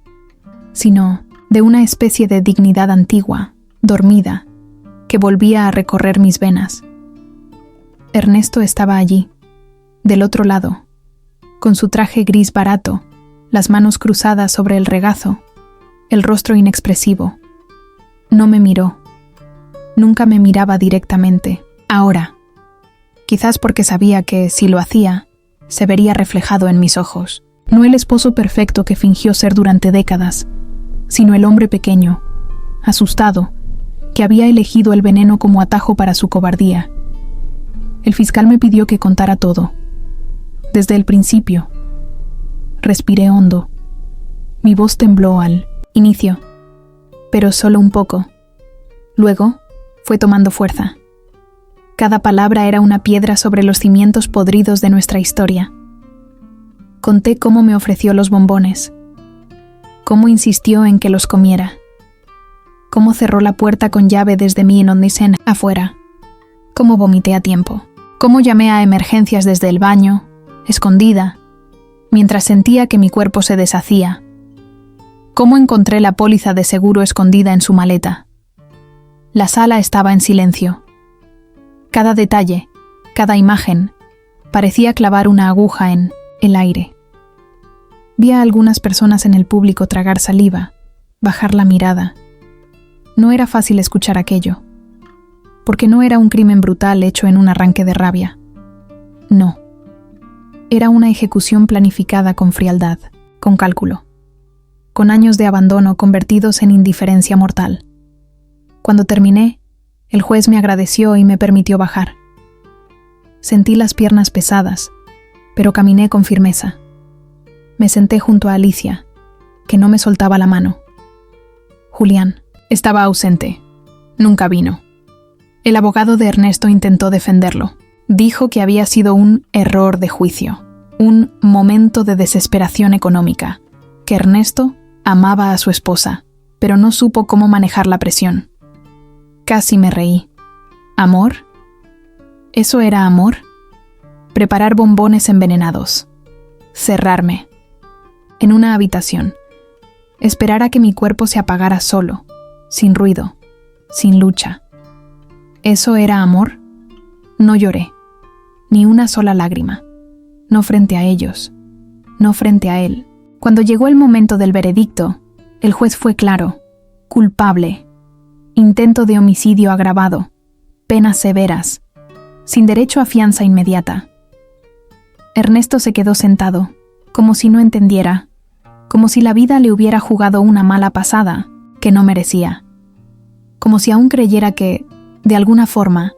sino de una especie de dignidad antigua, dormida, que volvía a recorrer mis venas. Ernesto estaba allí, del otro lado, con su traje gris barato, las manos cruzadas sobre el regazo, el rostro inexpresivo. No me miró. Nunca me miraba directamente. Ahora, quizás porque sabía que, si lo hacía, se vería reflejado en mis ojos. No el esposo perfecto que fingió ser durante décadas, sino el hombre pequeño, asustado, que había elegido el veneno como atajo para su cobardía. El fiscal me pidió que contara todo, desde el principio. Respiré hondo. Mi voz tembló al inicio, pero solo un poco. Luego, fue tomando fuerza. Cada palabra era una piedra sobre los cimientos podridos de nuestra historia. Conté cómo me ofreció los bombones, cómo insistió en que los comiera, cómo cerró la puerta con llave desde mi inodicen afuera, cómo vomité a tiempo, cómo llamé a emergencias desde el baño, escondida, mientras sentía que mi cuerpo se deshacía, cómo encontré la póliza de seguro escondida en su maleta. La sala estaba en silencio. Cada detalle, cada imagen, parecía clavar una aguja en el aire. Vi a algunas personas en el público tragar saliva, bajar la mirada. No era fácil escuchar aquello, porque no era un crimen brutal hecho en un arranque de rabia. No. Era una ejecución planificada con frialdad, con cálculo, con años de abandono convertidos en indiferencia mortal. Cuando terminé, el juez me agradeció y me permitió bajar. Sentí las piernas pesadas, pero caminé con firmeza. Me senté junto a Alicia, que no me soltaba la mano. Julián estaba ausente. Nunca vino. El abogado de Ernesto intentó defenderlo. Dijo que había sido un error de juicio, un momento de desesperación económica, que Ernesto amaba a su esposa, pero no supo cómo manejar la presión. Casi me reí. ¿Amor? ¿Eso era amor? Preparar bombones envenenados. Cerrarme. En una habitación. Esperar a que mi cuerpo se apagara solo, sin ruido, sin lucha. ¿Eso era amor? No lloré. Ni una sola lágrima. No frente a ellos. No frente a él. Cuando llegó el momento del veredicto, el juez fue claro. Culpable. intento de homicidio agravado, penas severas, sin derecho a fianza inmediata. Ernesto se quedó sentado, como si no entendiera, como si la vida le hubiera jugado una mala pasada que no merecía, como si aún creyera que, de alguna forma,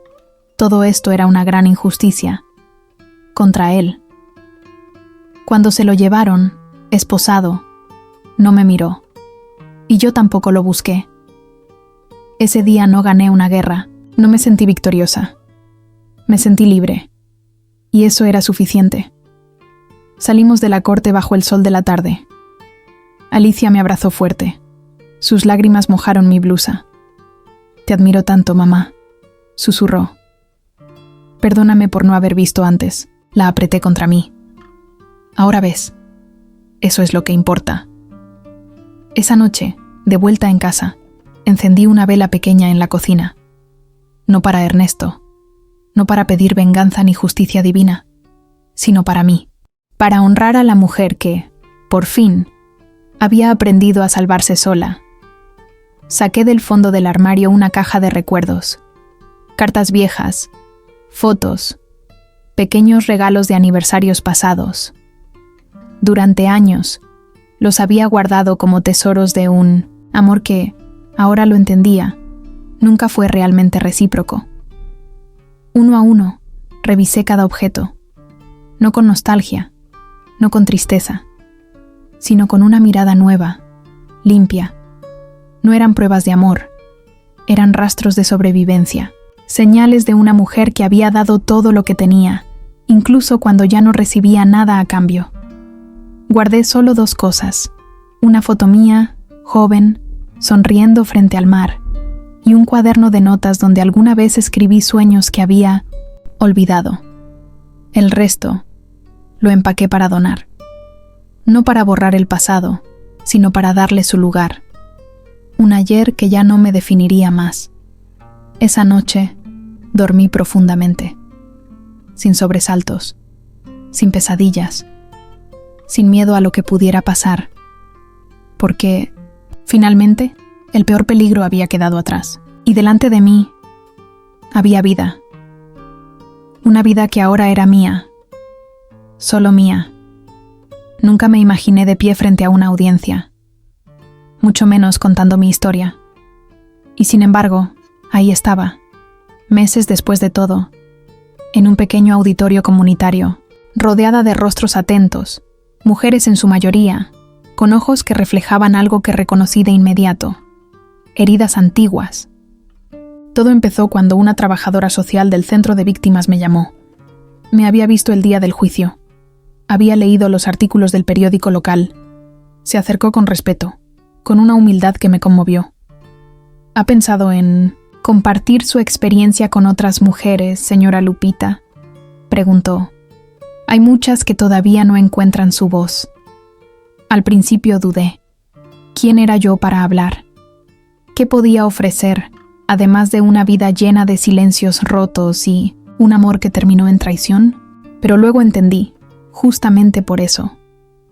todo esto era una gran injusticia, contra él. Cuando se lo llevaron, esposado, no me miró, y yo tampoco lo busqué. Ese día no gané una guerra, no me sentí victoriosa. Me sentí libre, y eso era suficiente. Salimos de la corte bajo el sol de la tarde. Alicia me abrazó fuerte. Sus lágrimas mojaron mi blusa. «Te admiro tanto, mamá», susurró. «Perdóname por no haber visto antes», la apreté contra mí. «Ahora ves. Eso es lo que importa». Esa noche, de vuelta en casa, encendí una vela pequeña en la cocina. No para Ernesto, no para pedir venganza ni justicia divina, sino para mí, para honrar a la mujer que, por fin, había aprendido a salvarse sola. Saqué del fondo del armario una caja de recuerdos, cartas viejas, fotos, pequeños regalos de aniversarios pasados. Durante años, los había guardado como tesoros de un amor que, ahora lo entendía, nunca fue realmente recíproco. Uno a uno, revisé cada objeto, no con nostalgia, no con tristeza, sino con una mirada nueva, limpia. No eran pruebas de amor, eran rastros de sobrevivencia, señales de una mujer que había dado todo lo que tenía, incluso cuando ya no recibía nada a cambio. Guardé solo 2 cosas, una foto mía, joven, sonriendo frente al mar, y un cuaderno de notas donde alguna vez escribí sueños que había olvidado. El resto lo empaqué para donar. No para borrar el pasado, sino para darle su lugar. Un ayer que ya no me definiría más. Esa noche dormí profundamente, sin sobresaltos, sin pesadillas, sin miedo a lo que pudiera pasar, porque, finalmente, el peor peligro había quedado atrás, y delante de mí había vida. Una vida que ahora era mía, solo mía. Nunca me imaginé de pie frente a una audiencia, mucho menos contando mi historia. Y sin embargo, ahí estaba, meses después de todo, en un pequeño auditorio comunitario, rodeada de rostros atentos, mujeres en su mayoría, con ojos que reflejaban algo que reconocí de inmediato, heridas antiguas. Todo empezó cuando una trabajadora social del centro de víctimas me llamó. Me había visto el día del juicio. Había leído los artículos del periódico local. Se acercó con respeto, con una humildad que me conmovió. ¿Ha pensado en compartir su experiencia con otras mujeres, señora Lupita?, preguntó. Hay muchas que todavía no encuentran su voz. Al principio dudé. ¿Quién era yo para hablar? ¿Qué podía ofrecer, además de una vida llena de silencios rotos y un amor que terminó en traición? Pero luego entendí, justamente por eso,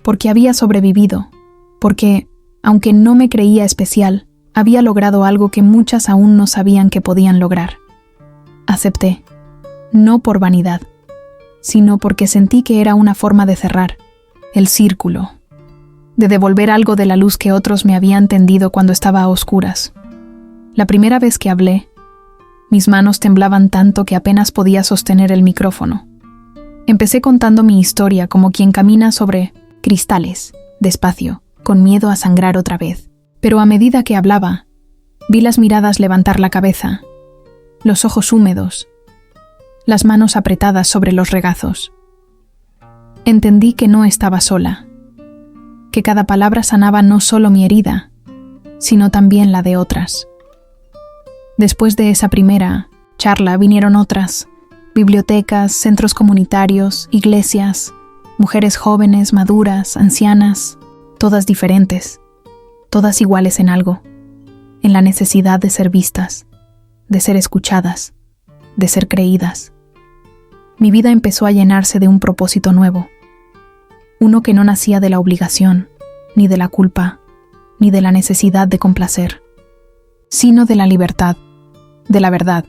porque había sobrevivido, porque, aunque no me creía especial, había logrado algo que muchas aún no sabían que podían lograr. Acepté, no por vanidad, sino porque sentí que era una forma de cerrar el círculo, de devolver algo de la luz que otros me habían tendido cuando estaba a oscuras. La primera vez que hablé, mis manos temblaban tanto que apenas podía sostener el micrófono. Empecé contando mi historia como quien camina sobre cristales, despacio, con miedo a sangrar otra vez. Pero a medida que hablaba, vi las miradas levantar la cabeza, los ojos húmedos, las manos apretadas sobre los regazos. Entendí que no estaba sola, que cada palabra sanaba no solo mi herida, sino también la de otras. Después de esa primera charla vinieron otras, bibliotecas, centros comunitarios, iglesias, mujeres jóvenes, maduras, ancianas, todas diferentes, todas iguales en algo, en la necesidad de ser vistas, de ser escuchadas, de ser creídas. Mi vida empezó a llenarse de un propósito nuevo, uno que no nacía de la obligación, ni de la culpa, ni de la necesidad de complacer. sino de la libertad, de la verdad.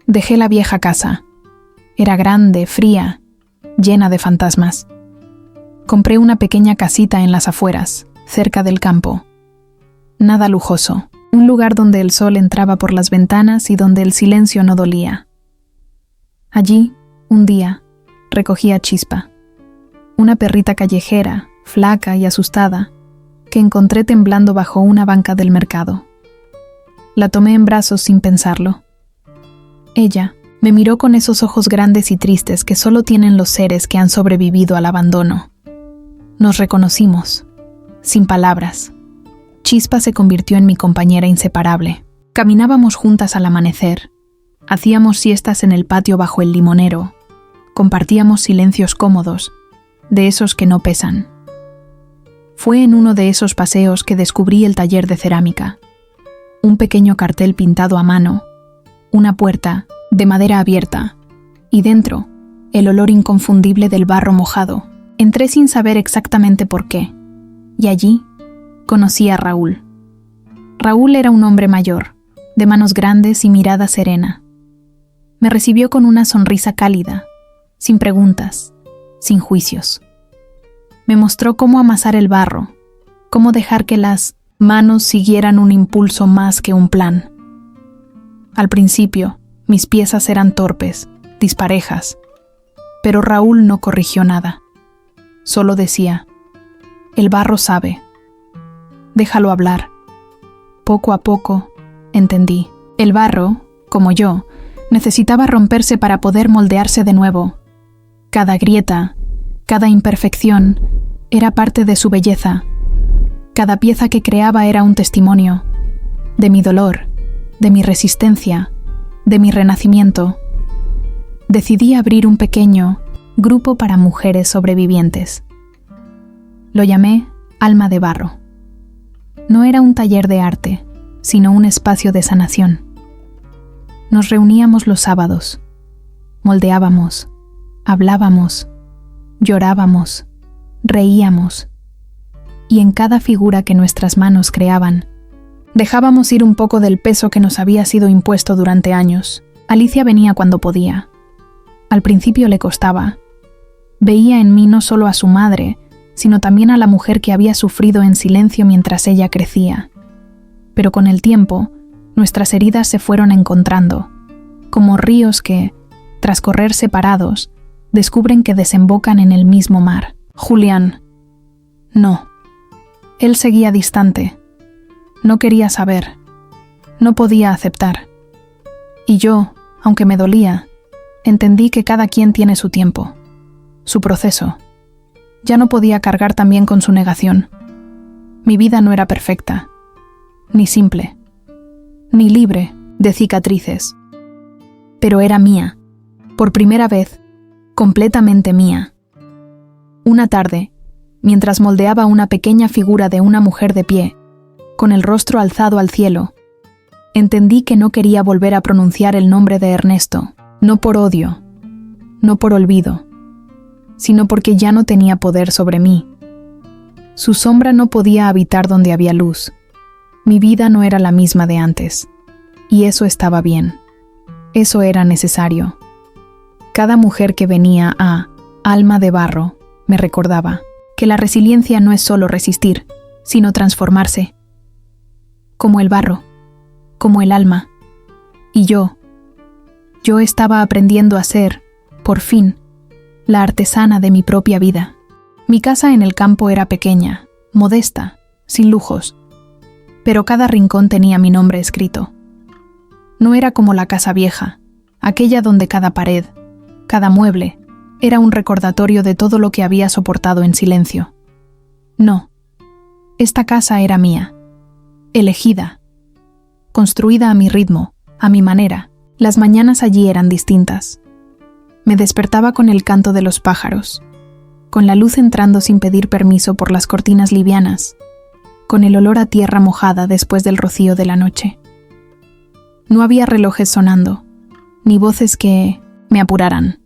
Dejé la vieja casa. Era grande, fría, llena de fantasmas. Compré una pequeña casita en las afueras, cerca del campo. Nada lujoso, un lugar donde el sol entraba por las ventanas y donde el silencio no dolía. Allí, un día, recogí a Chispa, una perrita callejera, flaca y asustada, que encontré temblando bajo una banca del mercado. La tomé en brazos sin pensarlo. Ella me miró con esos ojos grandes y tristes que solo tienen los seres que han sobrevivido al abandono. Nos reconocimos, sin palabras. Chispa se convirtió en mi compañera inseparable. Caminábamos juntas al amanecer. Hacíamos siestas en el patio bajo el limonero. Compartíamos silencios cómodos, de esos que no pesan. Fue en uno de esos paseos que descubrí el taller de cerámica. Un pequeño cartel pintado a mano, una puerta de madera abierta, y dentro, el olor inconfundible del barro mojado. Entré sin saber exactamente por qué, y allí conocí a Raúl. Raúl era un hombre mayor, de manos grandes y mirada serena. Me recibió con una sonrisa cálida, sin preguntas, sin juicios. Me mostró cómo amasar el barro, cómo dejar que las manos siguieran un impulso más que un plan. Al principio, mis piezas eran torpes, disparejas, pero Raúl no corrigió nada. Solo decía, el barro sabe. Déjalo hablar. Poco a poco, entendí. El barro, como yo, necesitaba romperse para poder moldearse de nuevo. Cada grieta, cada imperfección, era parte de su belleza. Cada pieza que creaba era un testimonio de mi dolor, de mi resistencia, de mi renacimiento. Decidí abrir un pequeño grupo para mujeres sobrevivientes. Lo llamé Alma de Barro. No era un taller de arte, sino un espacio de sanación. Nos reuníamos los sábados, moldeábamos, hablábamos, llorábamos, reíamos, y en cada figura que nuestras manos creaban, dejábamos ir un poco del peso que nos había sido impuesto durante años. Alicia venía cuando podía. Al principio le costaba. Veía en mí no solo a su madre, sino también a la mujer que había sufrido en silencio mientras ella crecía. Pero con el tiempo, nuestras heridas se fueron encontrando, como ríos que, tras correr separados, descubren que desembocan en el mismo mar. Julián. No. Él seguía distante. No quería saber. No podía aceptar. Y yo, aunque me dolía, entendí que cada quien tiene su tiempo, su proceso. Ya no podía cargar también con su negación. Mi vida no era perfecta, ni simple, ni libre de cicatrices. Pero era mía, por primera vez, completamente mía. Una tarde, mientras moldeaba una pequeña figura de una mujer de pie, con el rostro alzado al cielo, entendí que no quería volver a pronunciar el nombre de Ernesto, no por odio, no por olvido, sino porque ya no tenía poder sobre mí. Su sombra no podía habitar donde había luz. Mi vida no era la misma de antes, y eso estaba bien. Eso era necesario. Cada mujer que venía a Alma de Barro me recordaba que la resiliencia no es solo resistir, sino transformarse. Como el barro, como el alma. Y yo estaba aprendiendo a ser, por fin, la artesana de mi propia vida. Mi casa en el campo era pequeña, modesta, sin lujos, pero cada rincón tenía mi nombre escrito. No era como la casa vieja, aquella donde cada pared, cada mueble, era un recordatorio de todo lo que había soportado en silencio. No, esta casa era mía, elegida, construida a mi ritmo, a mi manera. Las mañanas allí eran distintas. Me despertaba con el canto de los pájaros, con la luz entrando sin pedir permiso por las cortinas livianas, con el olor a tierra mojada después del rocío de la noche. No había relojes sonando, ni voces que me apuraran,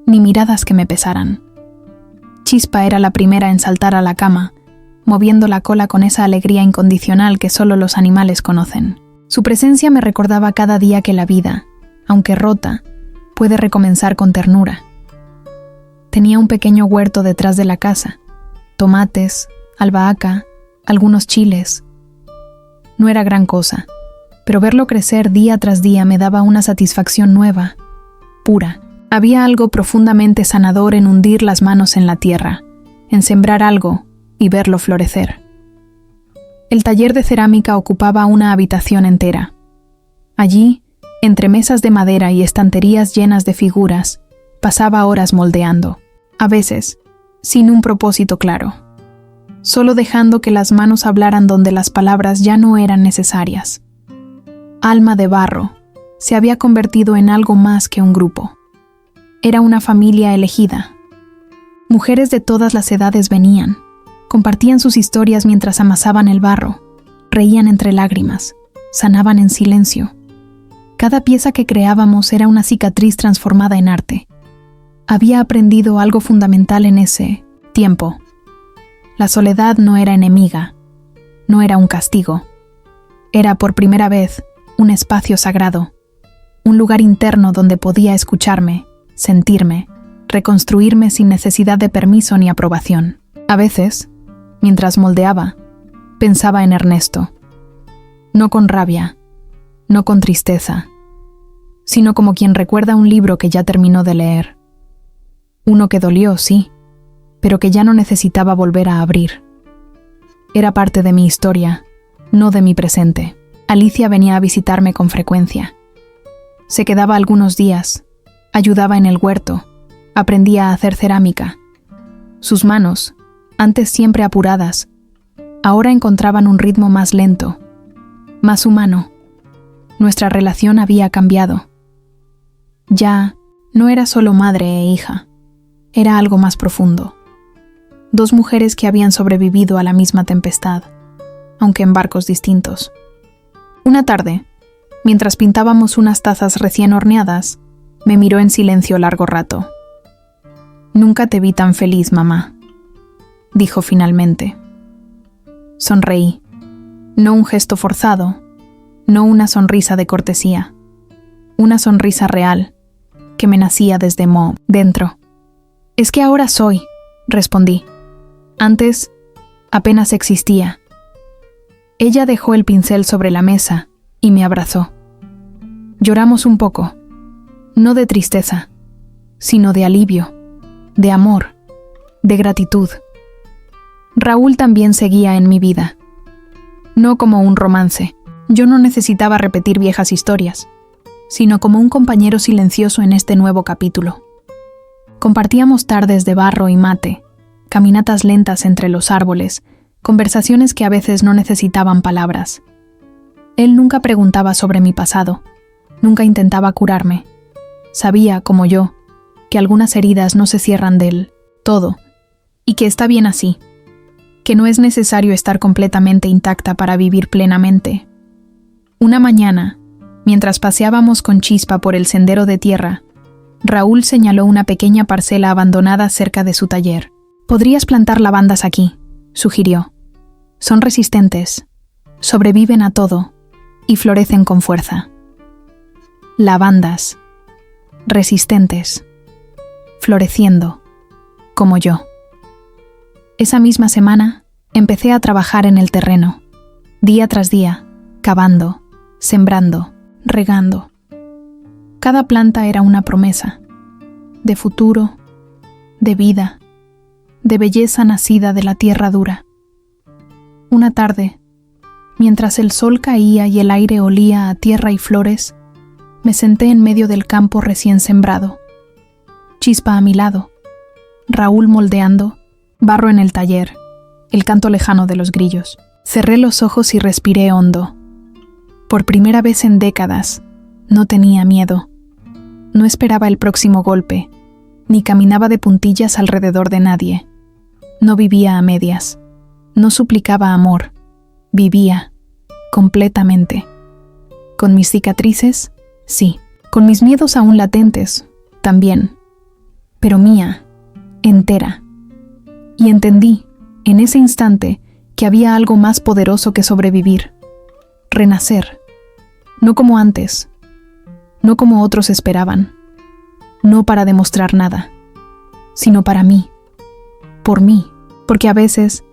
ni miradas que me pesaran. Chispa era la primera en saltar a la cama, moviendo la cola con esa alegría incondicional que solo los animales conocen. Su presencia me recordaba cada día que la vida, aunque rota, puede recomenzar con ternura. Tenía un pequeño huerto detrás de la casa, tomates, albahaca, algunos chiles. No era gran cosa, pero verlo crecer día tras día me daba una satisfacción nueva, pura. Había algo profundamente sanador en hundir las manos en la tierra, en sembrar algo y verlo florecer. El taller de cerámica ocupaba una habitación entera. Allí, entre mesas de madera y estanterías llenas de figuras, pasaba horas moldeando, a veces, sin un propósito claro, solo dejando que las manos hablaran donde las palabras ya no eran necesarias. Alma de Barro se había convertido en algo más que un grupo. Era una familia elegida. Mujeres de todas las edades venían, compartían sus historias mientras amasaban el barro, reían entre lágrimas, sanaban en silencio. Cada pieza que creábamos era una cicatriz transformada en arte. Había aprendido algo fundamental en ese tiempo. La soledad no era enemiga, no era un castigo. Era por primera vez un espacio sagrado, un lugar interno donde podía escucharme, sentirme, reconstruirme sin necesidad de permiso ni aprobación. A veces, mientras moldeaba, pensaba en Ernesto. No con rabia, no con tristeza, sino como quien recuerda un libro que ya terminó de leer. Uno que dolió, sí, pero que ya no necesitaba volver a abrir. Era parte de mi historia, no de mi presente. Alicia venía a visitarme con frecuencia. Se quedaba algunos días, ayudaba en el huerto, aprendía a hacer cerámica. Sus manos, antes siempre apuradas, ahora encontraban un ritmo más lento, más humano. Nuestra relación había cambiado. Ya no era solo madre e hija, era algo más profundo. Dos mujeres que habían sobrevivido a la misma tempestad, aunque en barcos distintos. Una tarde, mientras pintábamos unas tazas recién horneadas, me miró en silencio largo rato. «Nunca te vi tan feliz, mamá», dijo finalmente. Sonreí. No un gesto forzado, no una sonrisa de cortesía. Una sonrisa real, que me nacía desde dentro. «Es que ahora soy», respondí. Antes, apenas existía. Ella dejó el pincel sobre la mesa y me abrazó. Lloramos un poco, no de tristeza, sino de alivio, de amor, de gratitud. Raúl también seguía en mi vida. No como un romance. Yo no necesitaba repetir viejas historias, sino como un compañero silencioso en este nuevo capítulo. Compartíamos tardes de barro y mate, caminatas lentas entre los árboles, conversaciones que a veces no necesitaban palabras. Él nunca preguntaba sobre mi pasado, nunca intentaba curarme. Sabía, como yo, que algunas heridas no se cierran del todo, y que está bien así, que no es necesario estar completamente intacta para vivir plenamente. Una mañana, mientras paseábamos con Chispa por el sendero de tierra, Raúl señaló una pequeña parcela abandonada cerca de su taller. «Podrías plantar lavandas aquí», sugirió. «Son resistentes, sobreviven a todo y florecen con fuerza». Lavandas, resistentes, floreciendo, como yo. Esa misma semana empecé a trabajar en el terreno, día tras día, cavando, sembrando, regando. Cada planta era una promesa, de futuro, de vida, de belleza nacida de la tierra dura. Una tarde, mientras el sol caía y el aire olía a tierra y flores, me senté en medio del campo recién sembrado. Chispa a mi lado, Raúl moldeando, barro en el taller, el canto lejano de los grillos. Cerré los ojos y respiré hondo. Por primera vez en décadas, no tenía miedo. No esperaba el próximo golpe, ni caminaba de puntillas alrededor de nadie. No vivía a medias. No suplicaba amor. Vivía, completamente. Con mis cicatrices, sí. Con mis miedos aún latentes, también. Pero mía, entera. Y entendí, en ese instante, que había algo más poderoso que sobrevivir, renacer, no como antes, no como otros esperaban, no para demostrar nada, sino para mí, por mí, porque a veces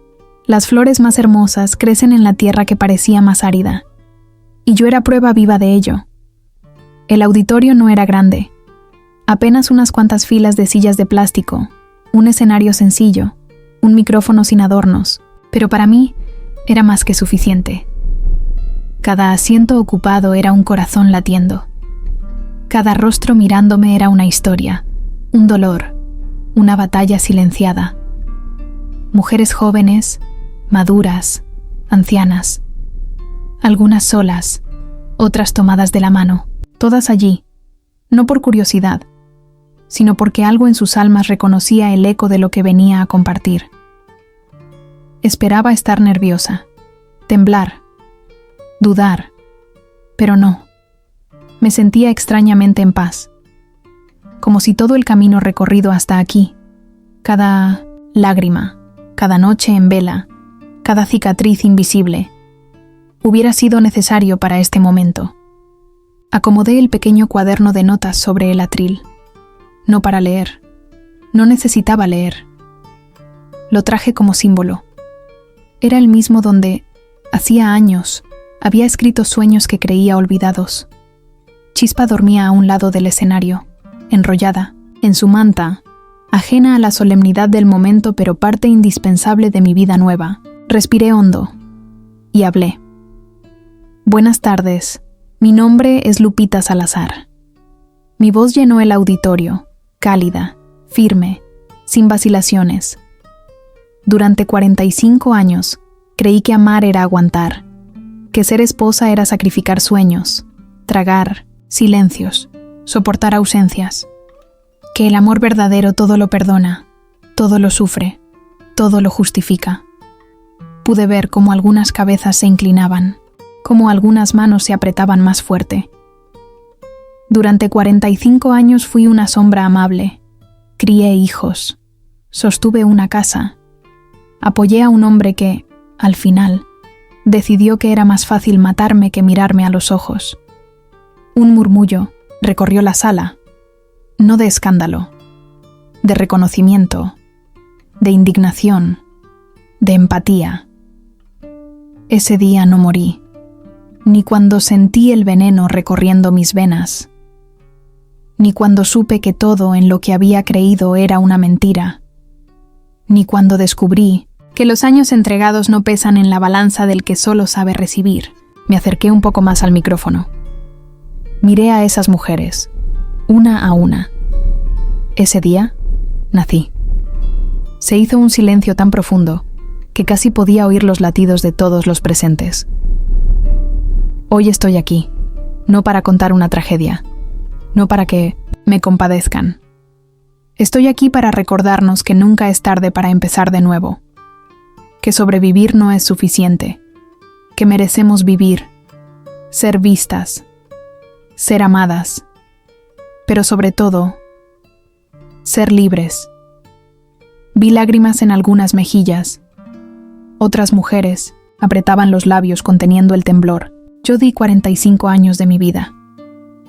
las flores más hermosas crecen en la tierra que parecía más árida, y yo era prueba viva de ello. El auditorio no era grande, apenas unas cuantas filas de sillas de plástico, un escenario sencillo, un micrófono sin adornos, pero para mí era más que suficiente. Cada asiento ocupado era un corazón latiendo. Cada rostro mirándome era una historia, un dolor, una batalla silenciada. Mujeres jóvenes, maduras, ancianas. Algunas solas, otras tomadas de la mano, todas allí, no por curiosidad, sino porque algo en sus almas reconocía el eco de lo que venía a compartir. Esperaba estar nerviosa, temblar, dudar, pero no. Me sentía extrañamente en paz, como si todo el camino recorrido hasta aquí, cada lágrima, cada noche en vela, cada cicatriz invisible, hubiera sido necesario para este momento. Acomodé el pequeño cuaderno de notas sobre el atril, no para leer, no necesitaba leer. Lo traje como símbolo. Era el mismo donde, hacía años, había escrito sueños que creía olvidados. Chispa dormía a un lado del escenario, enrollada, en su manta, ajena a la solemnidad del momento pero parte indispensable de mi vida nueva. Respiré hondo y hablé. Buenas tardes, mi nombre es Lupita Salazar. Mi voz llenó el auditorio, cálida, firme, sin vacilaciones. Durante 45 años, creí que amar era aguantar, que ser esposa era sacrificar sueños, tragar silencios, soportar ausencias, que el amor verdadero todo lo perdona, todo lo sufre, todo lo justifica. Pude ver cómo algunas cabezas se inclinaban, cómo algunas manos se apretaban más fuerte. Durante 45 años fui una sombra amable, crié hijos, sostuve una casa, apoyé a un hombre que, al final, decidió que era más fácil matarme que mirarme a los ojos. Un murmullo recorrió la sala, no de escándalo, de reconocimiento, de indignación, de empatía. Ese día no morí, ni cuando sentí el veneno recorriendo mis venas, ni cuando supe que todo en lo que había creído era una mentira, ni cuando descubrí que los años entregados no pesan en la balanza del que solo sabe recibir. Me acerqué un poco más al micrófono. Miré a esas mujeres, una a una. Ese día, nací. Se hizo un silencio tan profundo que casi podía oír los latidos de todos los presentes. Hoy estoy aquí, no para contar una tragedia, no para que me compadezcan. Estoy aquí para recordarnos que nunca es tarde para empezar de nuevo, que sobrevivir no es suficiente, que merecemos vivir, ser vistas, ser amadas, pero sobre todo, ser libres. Vi lágrimas en algunas mejillas. Otras mujeres apretaban los labios conteniendo el temblor. Yo di 45 años de mi vida.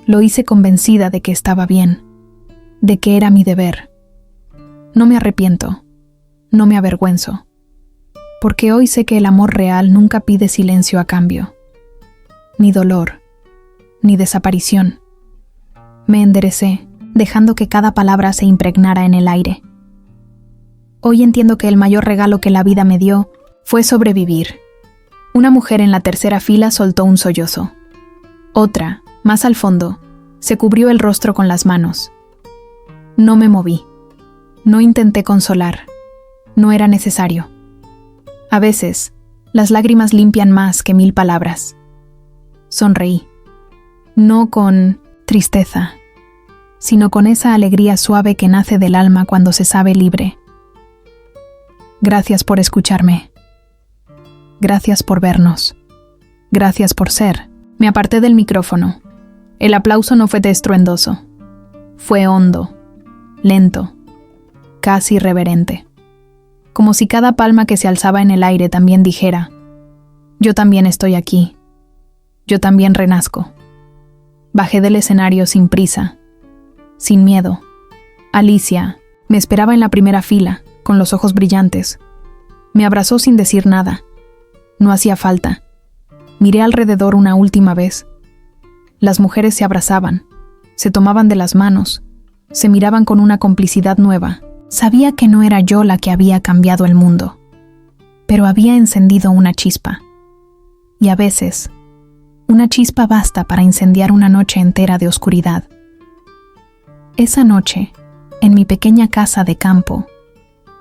Lo hice convencida de que estaba bien, de que era mi deber. No me arrepiento, no me avergüenzo, porque hoy sé que el amor real nunca pide silencio a cambio, ni dolor, ni desaparición. Me enderecé, dejando que cada palabra se impregnara en el aire. Hoy entiendo que el mayor regalo que la vida me dio fue sobrevivir. Una mujer en la tercera fila soltó un sollozo. Otra, más al fondo, se cubrió el rostro con las manos. No me moví. No intenté consolar. No era necesario. A veces, las lágrimas limpian más que 1000 palabras. Sonreí. No con tristeza, sino con esa alegría suave que nace del alma cuando se sabe libre. Gracias por escucharme. Gracias por vernos. Gracias por ser. Me aparté del micrófono. El aplauso no fue estruendoso. Fue hondo, lento, casi reverente. como si cada palma que se alzaba en el aire también dijera: yo también estoy aquí, yo también renazco. Bajé del escenario sin prisa, sin miedo. Alicia me esperaba en la primera fila, con los ojos brillantes. Me abrazó sin decir nada. No hacía falta. Miré alrededor una última vez. Las mujeres se abrazaban, se tomaban de las manos, se miraban con una complicidad nueva. Sabía que no era yo la que había cambiado el mundo, pero había encendido una chispa. Y a veces, una chispa basta para incendiar una noche entera de oscuridad. Esa noche, en mi pequeña casa de campo,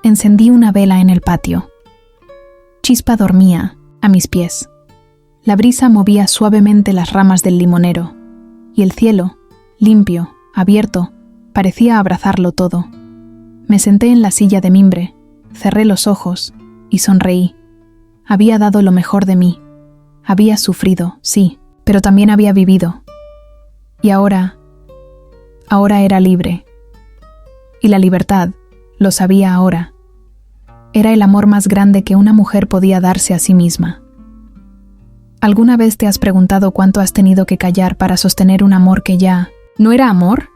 encendí una vela en el patio. Chispa dormía a mis pies. La brisa movía suavemente las ramas del limonero, y el cielo, limpio, abierto, parecía abrazarlo todo. Me senté en la silla de mimbre, cerré los ojos y sonreí. Había dado lo mejor de mí. Había sufrido, sí, pero también había vivido. Y ahora era libre. Y la libertad, lo sabía ahora, era el amor más grande que una mujer podía darse a sí misma. ¿Alguna vez te has preguntado cuánto has tenido que callar para sostener un amor que ya no era amor?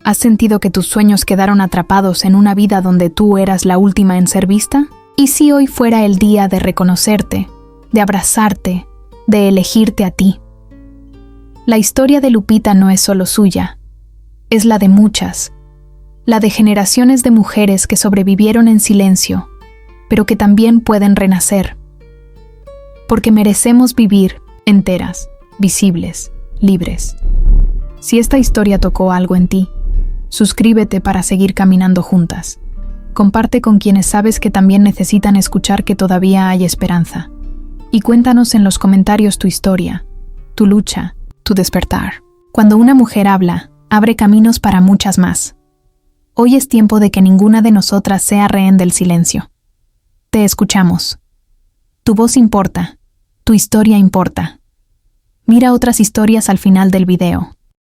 ¿Has sentido que tus sueños quedaron atrapados en una vida donde tú eras la última en ser vista? ¿Y si hoy fuera el día de reconocerte, de abrazarte, de elegirte a ti? La historia de Lupita no es solo suya, es la de muchas, la de generaciones de mujeres que sobrevivieron en silencio, pero que también pueden renacer. Porque merecemos vivir enteras, visibles, libres. Si esta historia tocó algo en ti, suscríbete para seguir caminando juntas. Comparte con quienes sabes que también necesitan escuchar que todavía hay esperanza. Y cuéntanos en los comentarios tu historia, tu lucha, tu despertar. Cuando una mujer habla, abre caminos para muchas más. Hoy es tiempo de que ninguna de nosotras sea rehén del silencio. Te escuchamos. Tu voz importa, tu historia importa. Mira otras historias al final del video.